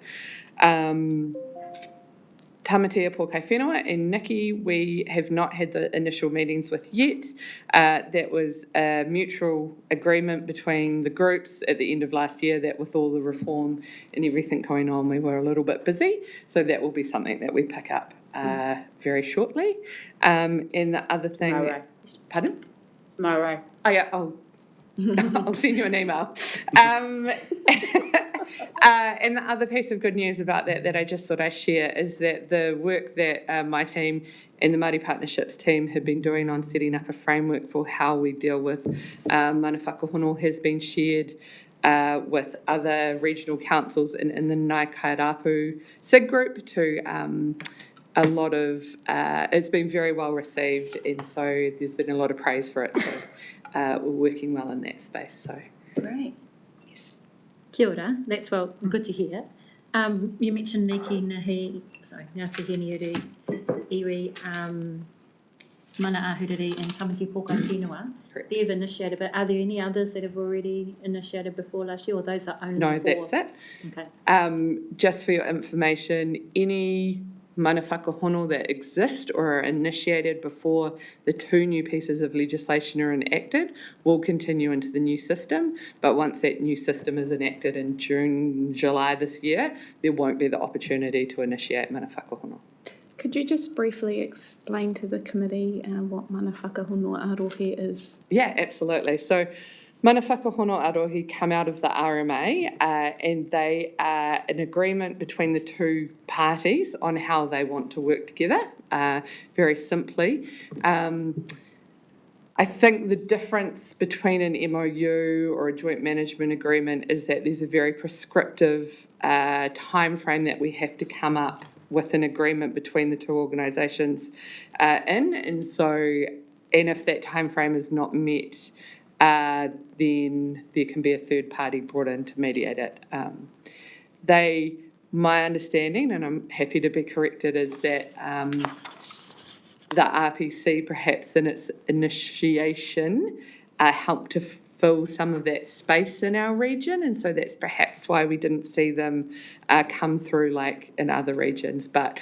Tamatea Pōkai Whenua and Nikki, we have not had the initial meetings with yet. That was a mutual agreement between the groups at the end of last year that with all the reform and everything going on, we were a little bit busy. So that will be something that we pick up very shortly. And the other thing... Maurai. Pardon? Maurai. Oh, yeah. Oh. I'll send you an email. And the other piece of good news about that I just thought I'd share is that the work that my team and the Māori Partnerships team have been doing on setting up a framework for how we deal with mana whakahono has been shared with other regional councils in the Ngāi Kairapu SIG group to a lot of, it's been very well received, and so there's been a lot of praise for it. So we're working well in that space. So great. Yes. Kia ora. That's well good to hear. You mentioned Ngāti Hiniuru, Iwi, Mana Ahuriri and Tamatea Pōkai Whenua. They've initiated, but are there any others that have already initiated before last year, or those are only no, 4? that's it. Okay. Just for your information, any mana whakahono that exist or are initiated before the 2 new pieces of legislation are enacted will continue into the new system, but once that new system is enacted in June, July this year, there won't be the opportunity to initiate mana whakahono. Could you just briefly explain to the committee what mana whakahono arohe is? Yeah, absolutely. So Mana whakahono arohi come out of the RMA, and they are an agreement between the two parties on how they want to work together, very simply. I think the difference between an MOU or a joint management agreement is that there's a very prescriptive time frame that we have to come up with an agreement between the two organisations and if that time frame is not met, then there can be a third party brought in to mediate it. My understanding, and I'm happy to be corrected, is that the RPC, perhaps in its initiation, helped to fill some of that space in our region, and so that's perhaps why we didn't see them come through like in other regions. But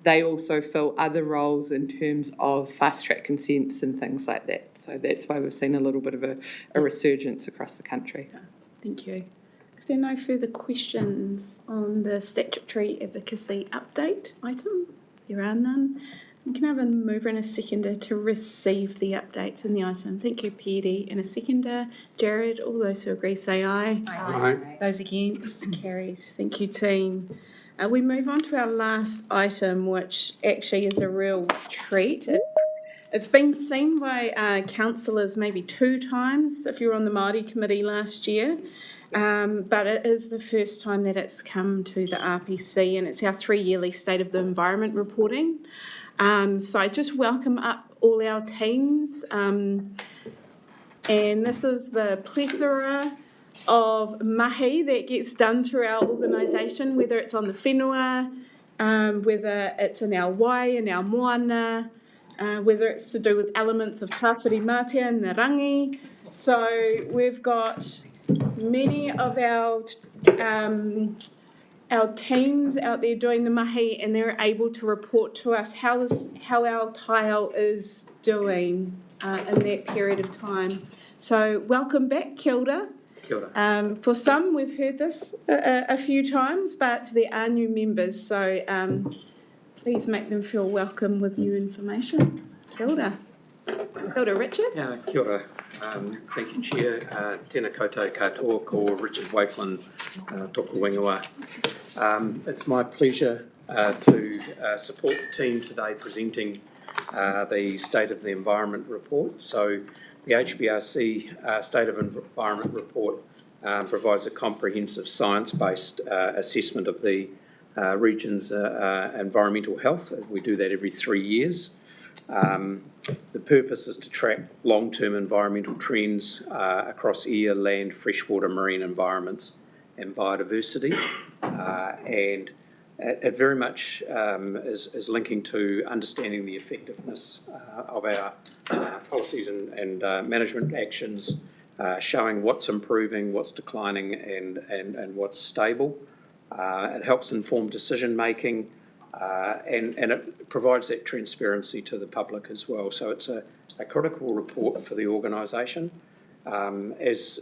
they also fill other roles in terms of fast-track consents and things like that. So that's why we've seen a little bit of a resurgence across the country. Thank you. If there are no further questions on the statutory advocacy update item, there are none. We can have a mover and a seconder to receive the update in the item. Thank you, Piri. And a seconder, Jared. All those who agree say aye. Aye. Those against, carried. Thank you, team. We move on to our last item, which actually is a real treat. It's been seen by councillors maybe 2 times if you were on the Māori committee last year, but it is the first time that it's come to the RPC, and it's our 3-yearly State of the Environment reporting. So I just welcome up all our teams, and this is the plethora of mahi that gets done through our organisation, whether it's on the whenua, whether it's in our wai and our moana, whether it's to do with elements of tāwhiri mātea and the rangi. So we've got many of our teams out there doing the mahi, and they're able to report to us how our tile is doing in that period of time. So welcome back, Kia ora. Kia ora. For some, we've heard this a few times, but there are new members, so please make them feel welcome with new information. Kia ora. Kia ora, Richard. Yeah, kia ora. Thank you, Chair. Tēnā koutou katoa ko Richard Wakeland, tōku wingua. It's my pleasure to support the team today presenting the State of the Environment report. So the HBRC State of Environment report provides a comprehensive science-based assessment of the region's environmental health. We do that every 3 years. The purpose is to track long-term environmental trends across air, land, freshwater, marine environments and biodiversity. And it very much is linking to understanding the effectiveness of our policies and management actions, showing what's improving, what's declining and what's stable. It helps inform decision-making, and it provides that transparency to the public as well. So it's a critical report for the organisation. As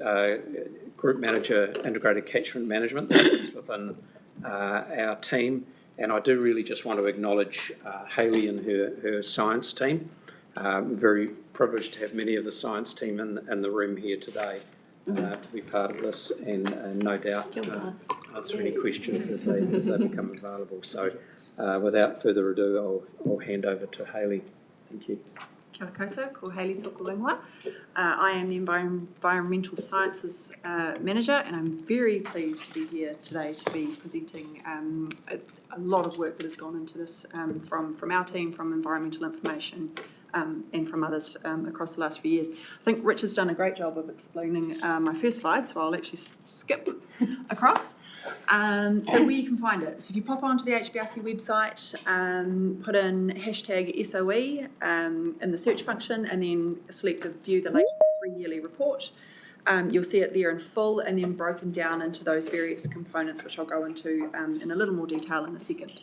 Group Manager, Integrated Catchment Management, that sits within our team, and I do really just want to acknowledge Hayley and her science team. I'm very privileged to have many of the science team in the room here today to be part of this, and no doubt answer any questions as they become available. So without further ado, I'll hand over to Hayley. Thank you. Kia ora koutou, ko Hayley tōku ingoa. I am the Environmental Sciences Manager, and I'm very pleased to be here today to be presenting a lot of work that has gone into this from our team, from environmental information, and from others across the last few years. I think Rich has done a great job of explaining my first slide, so I'll actually skip across. So where you can find it. So if you pop onto the HBRC website, put in hashtag SOE in the search function, and then select the view the latest 3-yearly report. You'll see it there in full and then broken down into those various components, which I'll go into in a little more detail in a second.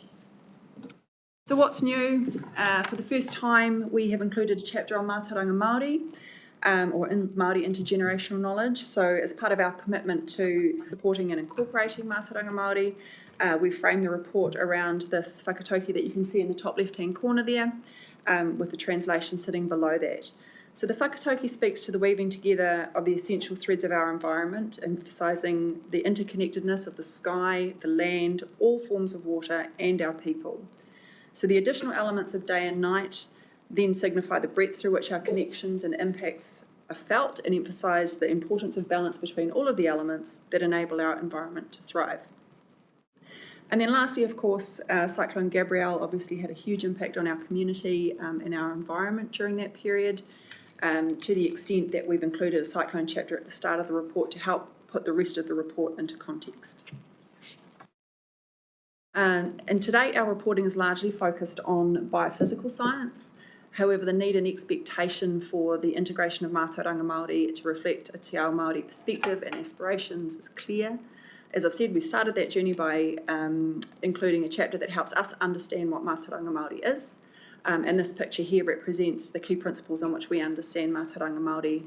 So what's new? For the first time, we have included a chapter on Mātauranga Māori, or in Māori intergenerational knowledge. So as part of our commitment to supporting and incorporating Mātauranga Māori, we framed the report around this whakatauki that you can see in the top left-hand corner there, with the translation sitting below that. So the whakatauki speaks to the weaving together of the essential threads of our environment, emphasising the interconnectedness of the sky, the land, all forms of water, and our people. So the additional elements of day and night then signify the breadth through which our connections and impacts are felt and emphasise the importance of balance between all of the elements that enable our environment to thrive. And then lastly, of course, Cyclone Gabrielle obviously had a huge impact on our community and our environment during that period, to the extent that we've included a cyclone chapter at the start of the report to help put the rest of the report into context. And to date, our reporting is largely focused on biophysical science. However, the need and expectation for the integration of mātauranga Māori to reflect a te ao Māori perspective and aspirations is clear. As I've said, we've started that journey by including a chapter that helps us understand what mātauranga Māori is. And this picture here represents the key principles on which we understand mātauranga Māori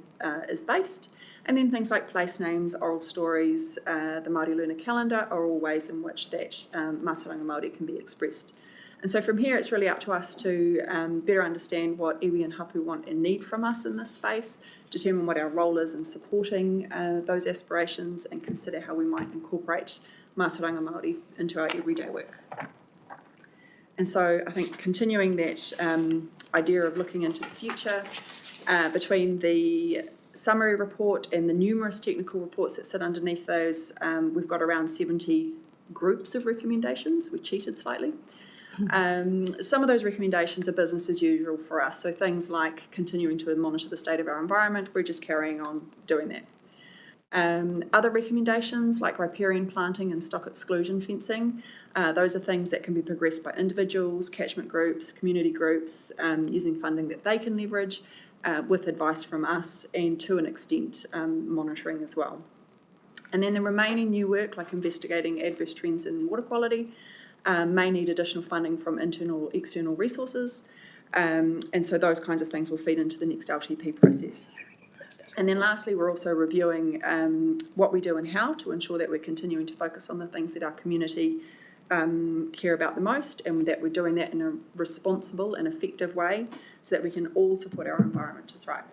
is based. And then things like place names, oral stories, the Māori lunar calendar are all ways in which that mātauranga Māori can be expressed. And so from here, it's really up to us to better understand what iwi and hapu want and need from us in this space, determine what our role is in supporting those aspirations, and consider how we might incorporate mātauranga Māori into our everyday work. And so I think continuing that idea of looking into the future, between the summary report and the numerous technical reports that sit underneath those, we've got around 70 groups of recommendations. We cheated slightly. Some of those recommendations are business as usual for us. So things like continuing to monitor the state of our environment, we're just carrying on doing that. Other recommendations like riparian planting and stock exclusion fencing, those are things that can be progressed by individuals, catchment groups, community groups, using funding that they can leverage, with advice from us and to an extent monitoring as well. And then the remaining new work like investigating adverse trends in water quality may need additional funding from internal or external resources, and so those kinds of things will feed into the next LTP process. And then lastly, we're also reviewing what we do and how to ensure that we're continuing to focus on the things that our community care about the most, and that we're doing that in a responsible and effective way so that we can all support our environment to thrive.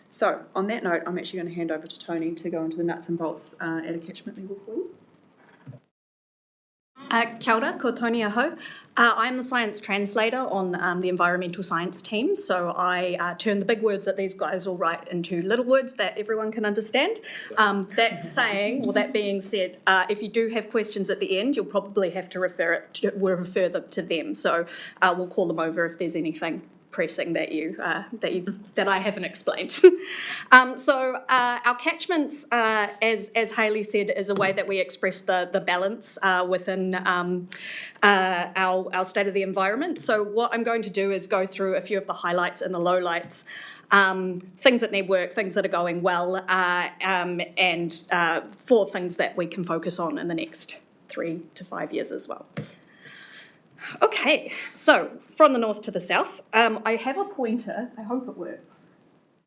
So on that note, I'm actually going to hand over to Tony to go into the nuts and bolts at a catchment level for you. Kia ora, ko Tony aho. I'm the science translator on the environmental science team, so I turn the big words that these guys all write into little words that everyone can understand. That being said, if you do have questions at the end, you'll probably have to refer them to them. So we'll call them over if there's anything pressing that I haven't explained. So our catchments, as Hayley said, is a way that we express the balance within our state of the environment. So what I'm going to do is go through a few of the highlights and the lowlights, things that need work, things that are going well, and 4 things that we can focus on in the next 3 to 5 years as well. Okay, so from the north to the south, I have a pointer. I hope it works.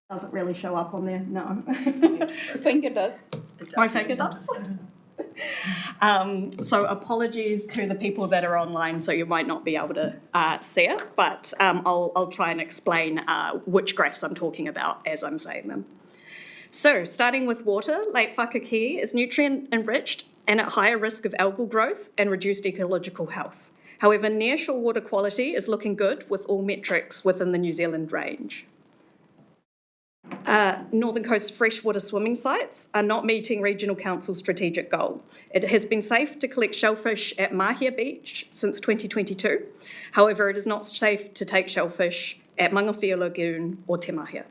Doesn't really show up on there, no. Finger does. My finger does. So apologies to the people that are online, so you might not be able to see it, but I'll try and explain which graphs I'm talking about as I'm saying them. So starting with water, Lake Whakakī is nutrient enriched and at higher risk of algal growth and reduced ecological health. However, nearshore water quality is looking good with all metrics within the New Zealand range. Northern Coast freshwater swimming sites are not meeting Regional Council's strategic goal. It has been safe to collect shellfish at Mahia Beach since 2022. However, it is not safe to take shellfish at Mangawhia Lagoon or Te Mahia.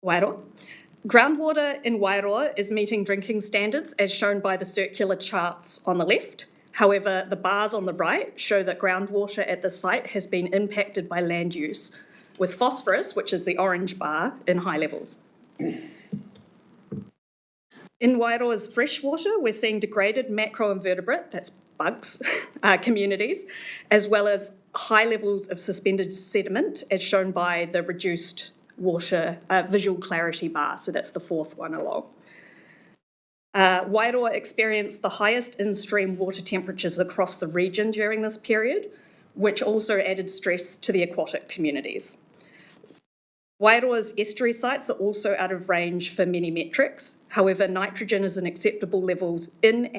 Wairoa. Groundwater in Wairoa is meeting drinking standards as shown by the circular charts on the left. However, the bars on the right show that groundwater at the site has been impacted by land use, with phosphorus, which is the orange bar, in high levels. In Wairoa's freshwater, we're seeing degraded macroinvertebrate, that's bugs, communities, as well as high levels of suspended sediment, as shown by the reduced water visual clarity bar, so that's the 4th one along. Wairoa experienced the highest in-stream water temperatures across the region during this period, which also added stress to the aquatic communities. Wairoa's estuary sites are also out of range for many metrics. However, nitrogen is in acceptable levels in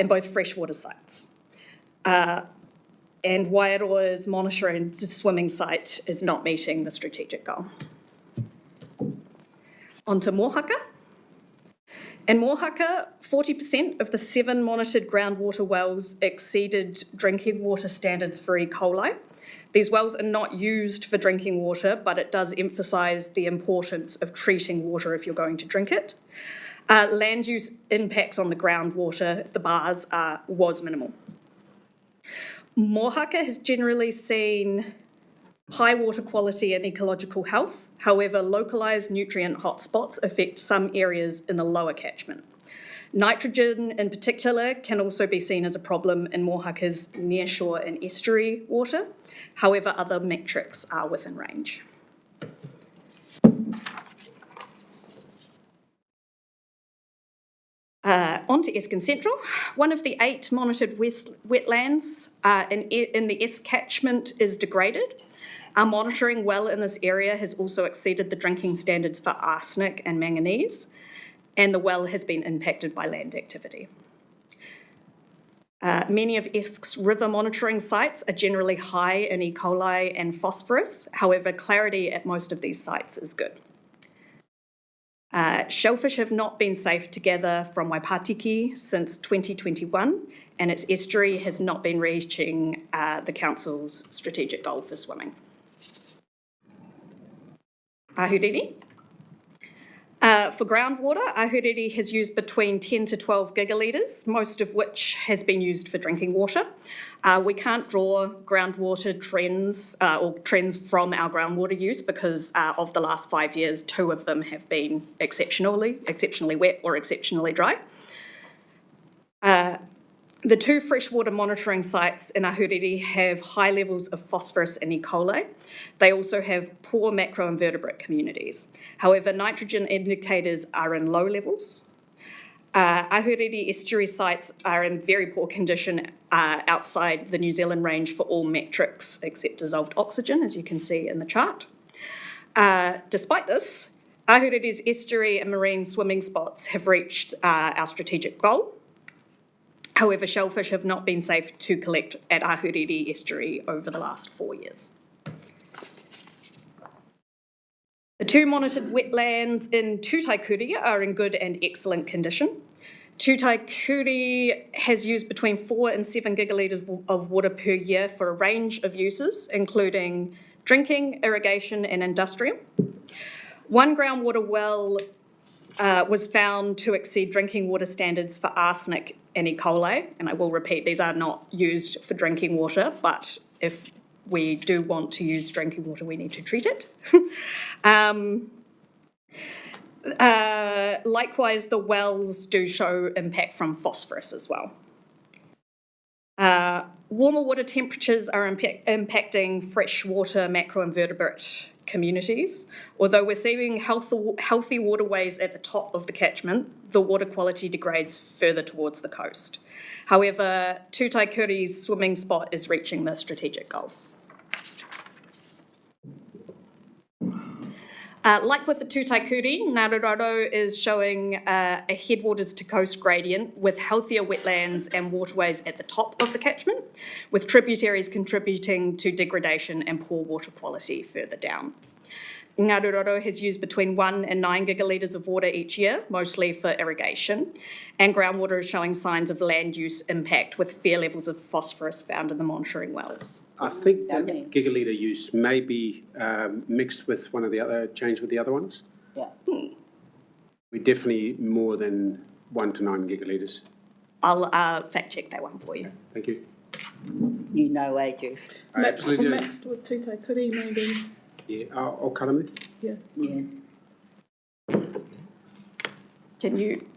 both freshwater sites. And Wairoa's monitoring swimming site is not meeting the strategic goal. On to Mohaka. In Mohaka, 40% of the 7 monitored groundwater wells exceeded drinking water standards for E. coli. These wells are not used for drinking water, but it does emphasise the importance of treating water if you're going to drink it. Land use impacts on the groundwater, the bars, was minimal. Mohaka has generally seen high water quality and ecological health. However, localised nutrient hotspots affect some areas in the lower catchment. Nitrogen in particular can also be seen as a problem in Mohaka's nearshore and estuary water. However, other metrics are within range. On to Eskin Central. One of the 8 monitored wetlands in the Esk catchment is degraded. Our monitoring well in this area has also exceeded the drinking standards for arsenic and manganese, and the well has been impacted by land activity. Many of Esk's river monitoring sites are generally high in E. coli and phosphorus. However, clarity at most of these sites is good. Shellfish have not been safe to gather from Waipatiki since 2021, and its estuary has not been reaching the Council's strategic goal for swimming. Ahuriri. For groundwater, Ahuriri has used between 10 to 12 gigalitres, most of which has been used for drinking water. We can't draw groundwater trends or trends from our groundwater use because of the last 5 years, 2 of them have been exceptionally wet or exceptionally dry. The 2 freshwater monitoring sites in Ahuriri have high levels of phosphorus and E. coli. They also have poor macroinvertebrate communities. However, nitrogen indicators are in low levels. Ahuriri estuary sites are in very poor condition outside the New Zealand range for all metrics except dissolved oxygen, as you can see in the chart. Despite this, Ahuriri's estuary and marine swimming spots have reached our strategic goal. However, shellfish have not been safe to collect at Ahuriri estuary over the last 4 years. The 2 monitored wetlands in Tutaikuri are in good and excellent condition. Tutaikuri has used between 4 and 7 gigalitres of water per year for a range of uses, including drinking, irrigation and industrial. 1 groundwater well was found to exceed drinking water standards for arsenic and E. coli, and I will repeat, these are not used for drinking water, but if we do want to use drinking water, we need to treat it. Likewise, the wells do show impact from phosphorus as well. Warmer water temperatures are impacting freshwater macroinvertebrate communities. Although we're seeing healthy waterways at the top of the catchment, the water quality degrades further towards the coast. However, Tutaikuri's swimming spot is reaching the strategic goal. Like with the Tutaikuri, Ngāruraro is showing a headwaters to coast gradient with healthier wetlands and waterways at the top of the catchment, with tributaries contributing to degradation and poor water quality further down. Ngāruraro has used between 1 and 9 gigalitres of water each year, mostly for irrigation, and groundwater is showing signs of land use impact with fair levels of phosphorus found in the monitoring wells. I think that gigalitre use may be mixed with one of the other, changed with the other ones. Yeah. We're definitely more than 1 to 9 gigalitres. I'll fact check that one for you. Thank you. You know, Jeff. I absolutely do. Mixed with Tutaikuri, maybe. Yeah, I'll Karamu. Yeah.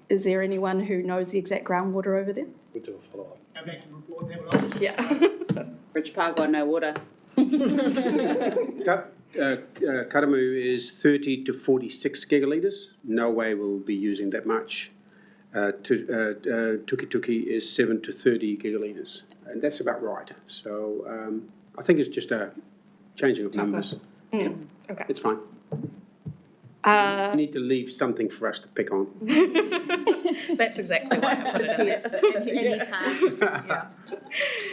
Is there anyone who knows the exact groundwater over there? We'll do a follow-up. Go back to the report and have a look. Yeah. Rich Park got no water. Karamu is 30 to 46 gigalitres. No way we'll be using that much. Tuki is 7 to 30 gigalitres. and that's about right. So I think it's just a changing of numbers. Yeah, Okay. it's fine. We need to leave something for us to pick on. That's exactly why I put it in Test. there. And you passed. Yeah.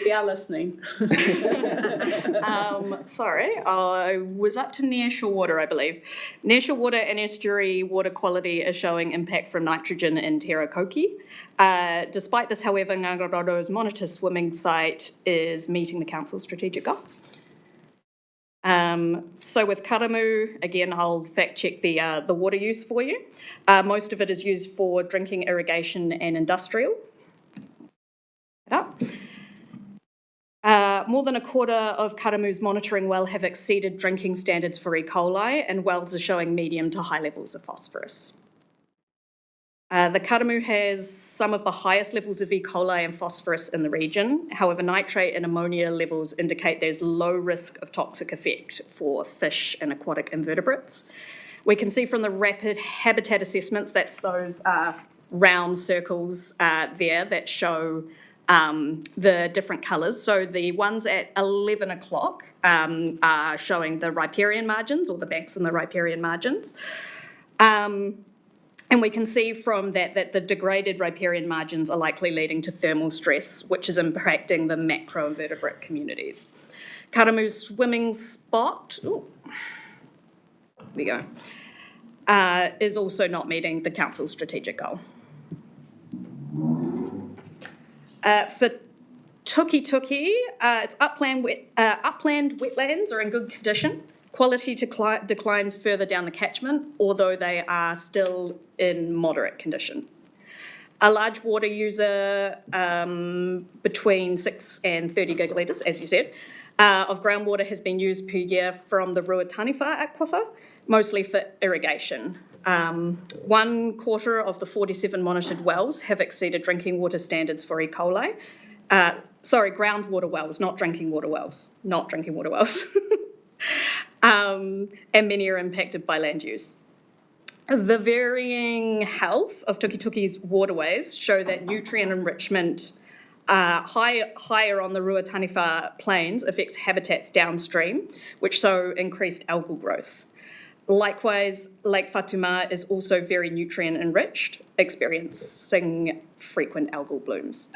We are listening. Sorry, I was up to nearshore water, I believe. Nearshore water and estuary water quality is showing impact from nitrogen in Te Rakoki. Despite this, however, Ngāroto's monitor swimming site is meeting the council's strategic goal. So with Karamu, again, I'll fact check the water use for you. Most of it is used for drinking, irrigation and industrial. More than a quarter of Karamu's monitoring well have exceeded drinking standards for E. coli, and wells are showing medium to high levels of phosphorus. The Karamu has some of the highest levels of E. coli and phosphorus in the region. However, nitrate and ammonia levels indicate there's low risk of toxic effect for fish and aquatic invertebrates. We can see from the rapid habitat assessments, that's those round circles there that show the different colours. So the ones at 11 o'clock are showing the riparian margins, or the banks in the riparian margins. And we can see from that the degraded riparian margins are likely leading to thermal stress, which is impacting the macroinvertebrate communities. Karamu's swimming spot, is also not meeting the council's strategic goal. For Tuki, its upland wetlands are in good condition. Quality declines further down the catchment, although they are still in moderate condition. A large water user, between 6 and 30 gigalitres, as you said, of groundwater has been used per year from the Ruataniwha aquifer, mostly for irrigation. 1/4 of the 47 monitored wells have exceeded drinking water standards for E. coli. Groundwater wells, not drinking water wells. Not drinking water wells. And many are impacted by land use. The varying health of Tukituki's waterways show that nutrient enrichment higher on the Ruataniwha plains affects habitats downstream, which show increased algal growth. Likewise, Lake Whatuma is also very nutrient enriched, experiencing frequent algal blooms.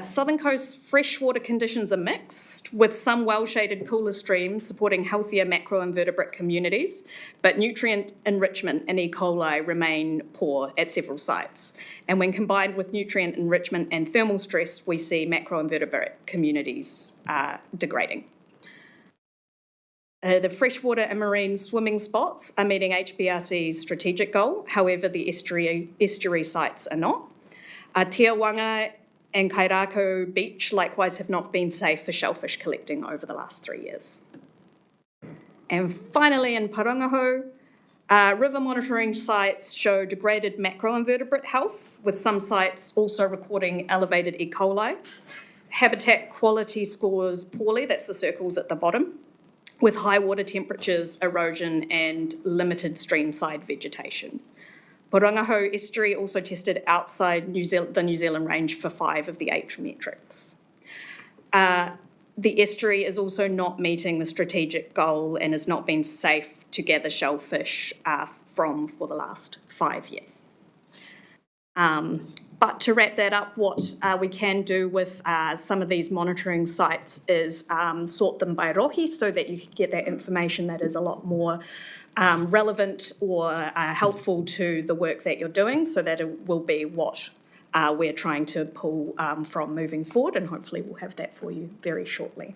Southern Coast freshwater conditions are mixed, with some well-shaded cooler streams supporting healthier macroinvertebrate communities, but nutrient enrichment and E. coli remain poor at several sites. And when combined with nutrient enrichment and thermal stress, we see macroinvertebrate communities degrading. The freshwater and marine swimming spots are meeting HBRC's strategic goal, however the estuary sites are not. Tiawanga and Kairako Beach likewise have not been safe for shellfish collecting over the last 3 years. And finally, in Parangaho, river monitoring sites show degraded macroinvertebrate health, with some sites also recording elevated E. coli. Habitat quality scores poorly, that's the circles at the bottom, with high water temperatures, erosion, and limited streamside vegetation. Parangaho estuary also tested outside the New Zealand range for 5 of the 8 metrics. The estuary is also not meeting the strategic goal and has not been safe to gather shellfish for the last 5 years. But to wrap that up, what we can do with some of these monitoring sites is sort them by rohi so that you can get that information that is a lot more relevant or helpful to the work that you're doing, so that it will be what we're trying to pull from moving forward, and hopefully we'll have that for you very shortly.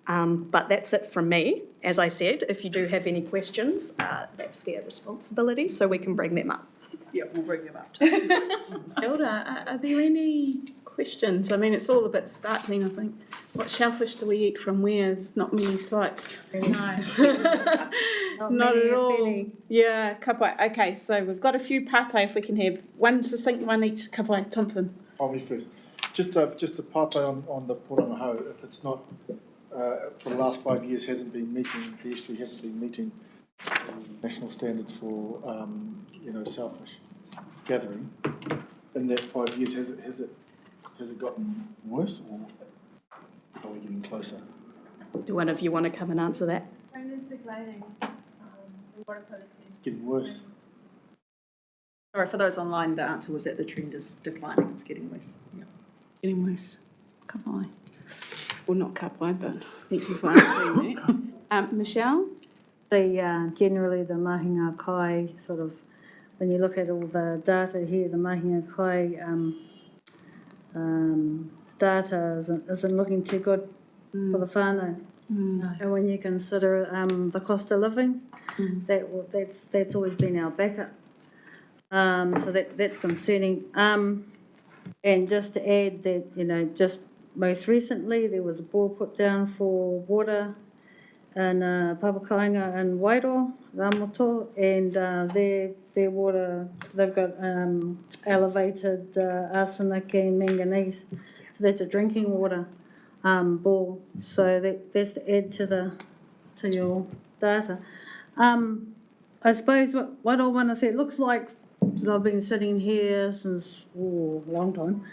But that's it from me. As I said, if you do have any questions, that's their responsibility, so we can bring them up. Yeah, we'll bring them up. Hilda, are there any questions? I mean, it's all a bit startling, I think. What shellfish do we eat from where? There's not many sites. No. Not at all. Yeah, kapai. Okay, so we've got a few pate if we can have one succinct one each. Kapai, Thompson. I'll be first. Just a pate on the Parangaho. If it's not, for the last 5 years, hasn't been meeting, the estuary hasn't been meeting national standards for, shellfish. gathering, in that 5 years, has it gotten worse, or are we getting closer? Do one of you want to come and answer that? Getting worse. Sorry, for those online, the answer was that the trend is declining, it's getting worse. Yeah. Getting worse. Kapai. Well, not kapai, but thank you for answering that. Michelle? Generally, the mahinga kai sort of, when you look at all the data here, the mahinga kai data isn't looking too good for the whānau. And when you consider the cost of living, that's always been our backup. So that's concerning. And just to add that, just most recently, there was a bore put down for water in Papakainga and Wairoa, Ramoto, and their water, they've got elevated arsenic and manganese. So that's a drinking water bore. So that's to add to your data. I suppose what I want to say, it looks like, because I've been sitting here since a long time,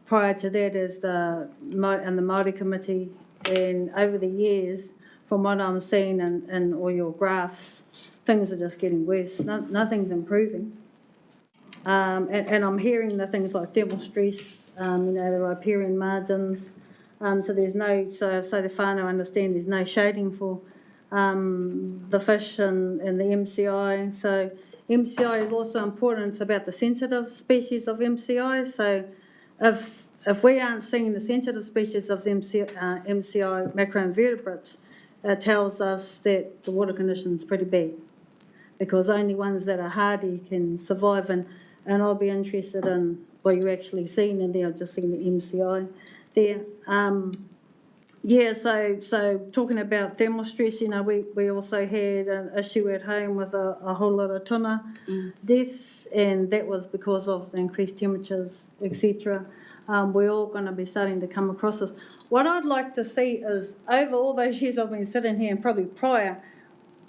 prior to that is the Māori Committee, and over the years, from what I'm seeing in all your graphs, things are just getting worse. Nothing's improving. And I'm hearing the things like thermal stress, the riparian margins. So there's no, so the whānau understand there's no shading for the fish and the MCI. So MCI is also important. It's about the sensitive species of MCI. So if we aren't seeing the sensitive species of MCI macroinvertebrates, it tells us that the water condition is pretty bad, because only ones that are hardy can survive. And I'll be interested in what you're actually seeing in there. I've just seen the MCI there. So talking about thermal stress, we also had an issue at home with a whole lot of tuna deaths, and that was because of the increased temperatures, etc. We're all going to be starting to come across this. What I'd like to see is, over all those years I've been sitting here, and probably prior,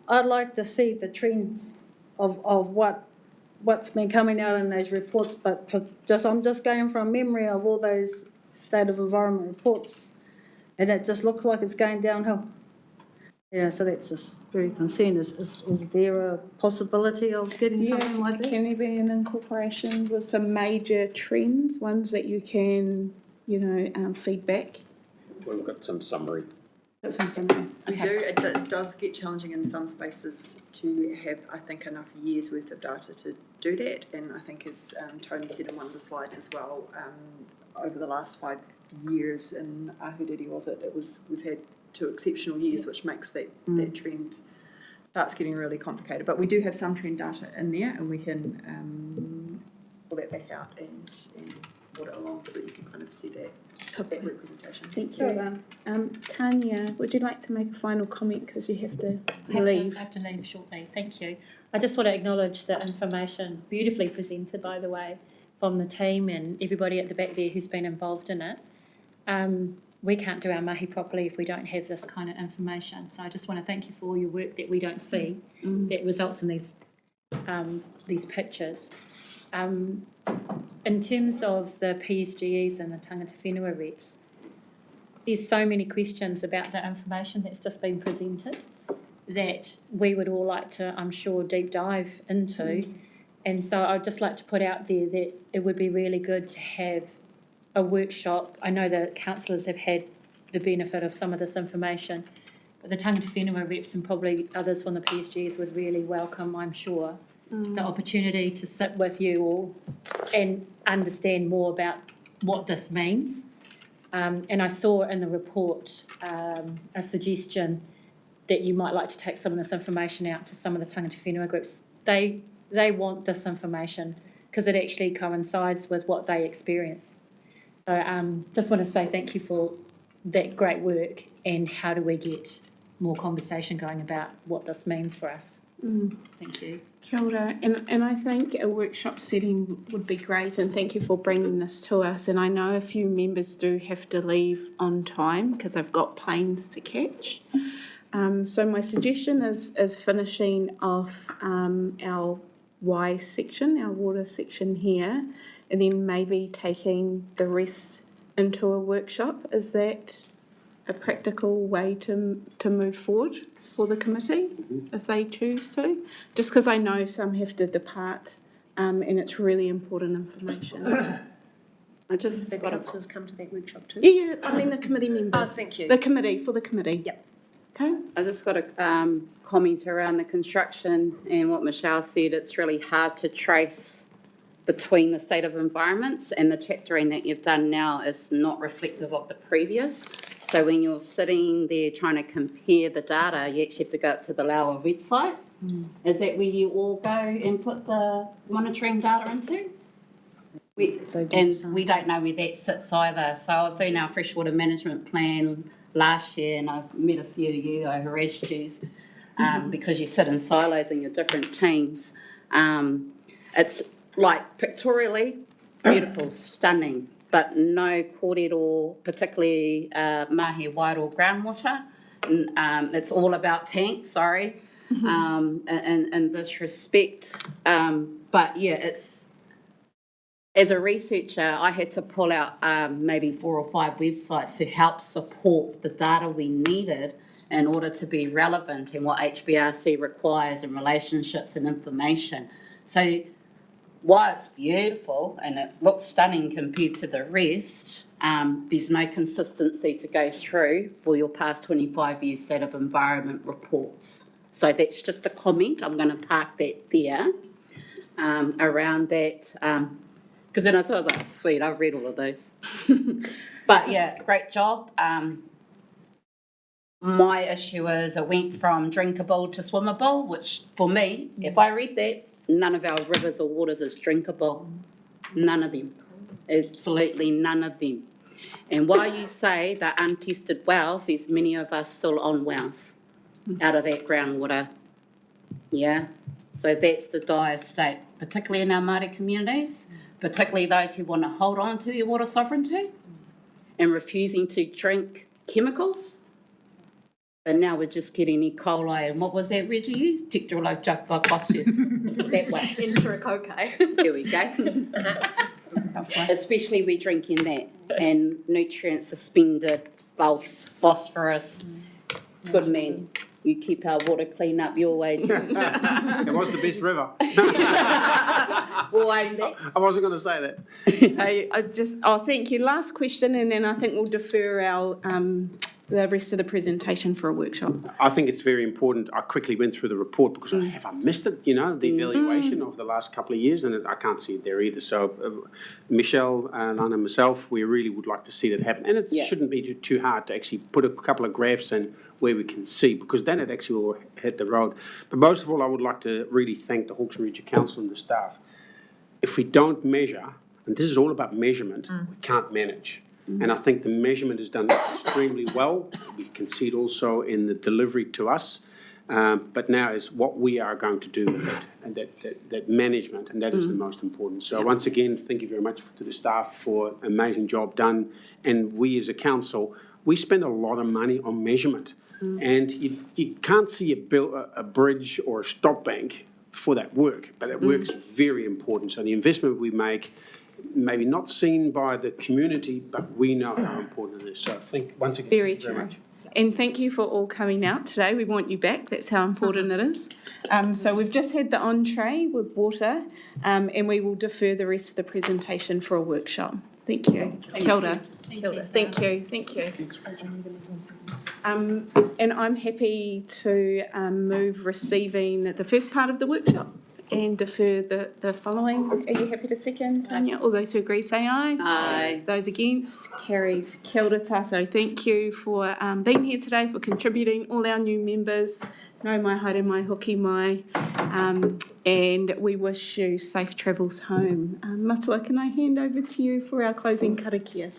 I'd like to see the trends of what's been coming out in those reports, but I'm just going from memory of all those state of environment reports, and it just looks like it's going downhill. Yeah, so that's just very concerning. Is there a possibility of getting something like that? Can there be an incorporation with some major trends, ones that you can, feedback? We've got some summary. We do. It does get challenging in some spaces to have, I think, enough years' worth of data to do that. And I think, as Tony said in one of the slides as well, over the last 5 years in Ahuriri, we've had 2 exceptional years, which makes that trend starts getting really complicated. But we do have some trend data in there, and we can pull that back out and put it along so that you can kind of see that representation. Thank you. Tanya, would you like to make a final comment, because you have to leave? I have to leave shortly. Thank you. I just want to acknowledge the information, beautifully presented, by the way, from the team and everybody at the back there who's been involved in it. We can't do our mahi properly if we don't have this kind of information. So I just want to thank you for all your work that we don't see, that results in these pictures. In terms of the PSGEs and the tangata whenua reps, there's so many questions about the information that's just been presented that we would all like to, I'm sure, deep dive into. And so I'd just like to put out there that it would be really good to have a workshop. I know the councillors have had the benefit of some of this information, but the tangata whenua reps and probably others from the PSGs would really welcome, I'm sure, the opportunity to sit with you all and understand more about what this means. And I saw in the report a suggestion that you might like to take some of this information out to some of the tangata whenua groups. They want this information because it actually coincides with what they experience. So just want to say thank you for that great work, and how do we get more conversation going about what this means for us. Thank you. Kia ora. And I think a workshop setting would be great, and thank you for bringing this to us. And I know a few members do have to leave on time because they've got planes to catch. So my suggestion is finishing off our Y section, our water section here, and then maybe taking the rest into a workshop. Is that a practical way to move forward for the committee, if they choose to? Just because I know some have to depart, and it's really important information. I just The got a councillors come to that workshop too. Yeah, I mean the committee members. Oh, thank you. The committee, for the committee. Yep. Okay. I just got a comment around the construction and what Michelle said. It's really hard to trace between the state of environments, and the chaptering that you've done now is not reflective of the previous. So when you're sitting there trying to compare the data, you actually have to go up to the Laua website. Is that where you all go and put the monitoring data into? We don't know where that sits either. So I was doing our freshwater management plan last year, and I've met a few of you, I harassed you, because you sit in silos in your different teams. It's like pictorially beautiful, stunning, but no kōrero, particularly mahi wairo groundwater. It's all about tanks, sorry, in this respect. But yeah, it's, as a researcher, I had to pull out maybe 4 or 5 websites to help support the data we needed in order to be relevant in what HBRC requires in relationships and information. So while it's beautiful and it looks stunning compared to the rest, there's no consistency to go through for your past 25 years state of environment reports. So that's just a comment. I'm going to park that there around that. Because then I was like, sweet, I've read all of those. But yeah, great job. My issue is it went from drinkable to swimmable, which for me, if I read that, none of our rivers or waters is drinkable. None of them. Absolutely none of them. And while you say the untested wells, there's many of us still on wells out of that groundwater. Yeah. So that's the dire state, particularly in our Māori communities, particularly those who want to hold on to their water sovereignty and refusing to drink chemicals. But now we're just getting E. coli, and what was that word you used? Tetralogyphosis. That way. Enterococcus. There we go. Especially we're drinking that, and nutrient suspended, phosphorus. Good man. You keep our water clean up your way. It was the best river. Well, ain't that? I wasn't going to say that. Thank you. Last question, and then I think we'll defer our the rest of the presentation for a workshop. I think it's very important. I quickly went through the report because have I missed it? You know, the evaluation of the last couple of years, and I can't see it there either. So, Michelle, Lana, and myself, we really would like to see that happen. And it shouldn't be too hard to actually put a couple of graphs in where we can see, because then it actually will hit the road. But most of all, I would like to really thank the Hawke's Region Council and the staff. If we don't measure, and this is all about measurement, we can't manage. And I think the measurement is done extremely well. We can see it also in the delivery to us. But now is what we are going to do with it, and that management, and that is the most important. So once again, thank you very much to the staff for an amazing job done. And we as a council, we spend a lot of money on measurement. And you can't see a bridge or a stop bank for that work, but that work is very important. So the investment we make, maybe not seen by the community, but we know how important it is. So I think, once again, Very thank you true. very much. And thank you for all coming out today. We want you back. That's how important it is. So we've just had the entree with water, and we will defer the rest of the presentation for a workshop. Thank you. Kia ora. Thank you. Thank you. And I'm happy to move receiving the first part of the workshop and defer the following. Are you happy to second, Tanya? All those who agree say aye. Aye. Those against, carried. Kia ora tātou. Thank you for being here today, for contributing, all our new members. Nau mai, haere mai, hoki mai. And we wish you safe travels home. Matua, can I hand over to you for our closing karakia?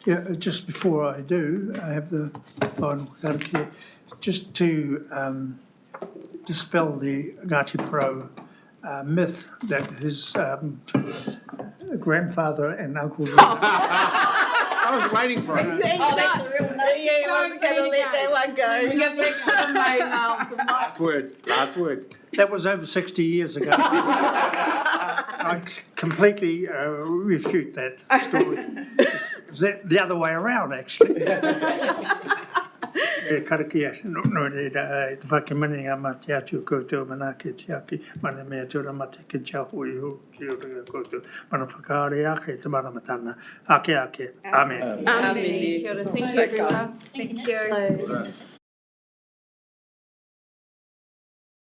Yeah, just before I do, I have the final karakia. Just to dispel the Ngāti Porou myth that his grandfather and uncle I was waiting for it. He wasn't going to let that one go. Last word, last word. That was over 60 years ago. I completely refute that story. It's the other way around, actually. Karakia, no reira, te whakimaninga mate atu koutou manake te aki, mana mea tura mate ki tia hui hu ki ura koutou. Mana whakaare ake te mana matana. Ake. Amen. Amen. Kia ora. Thank you, everyone. Thank you.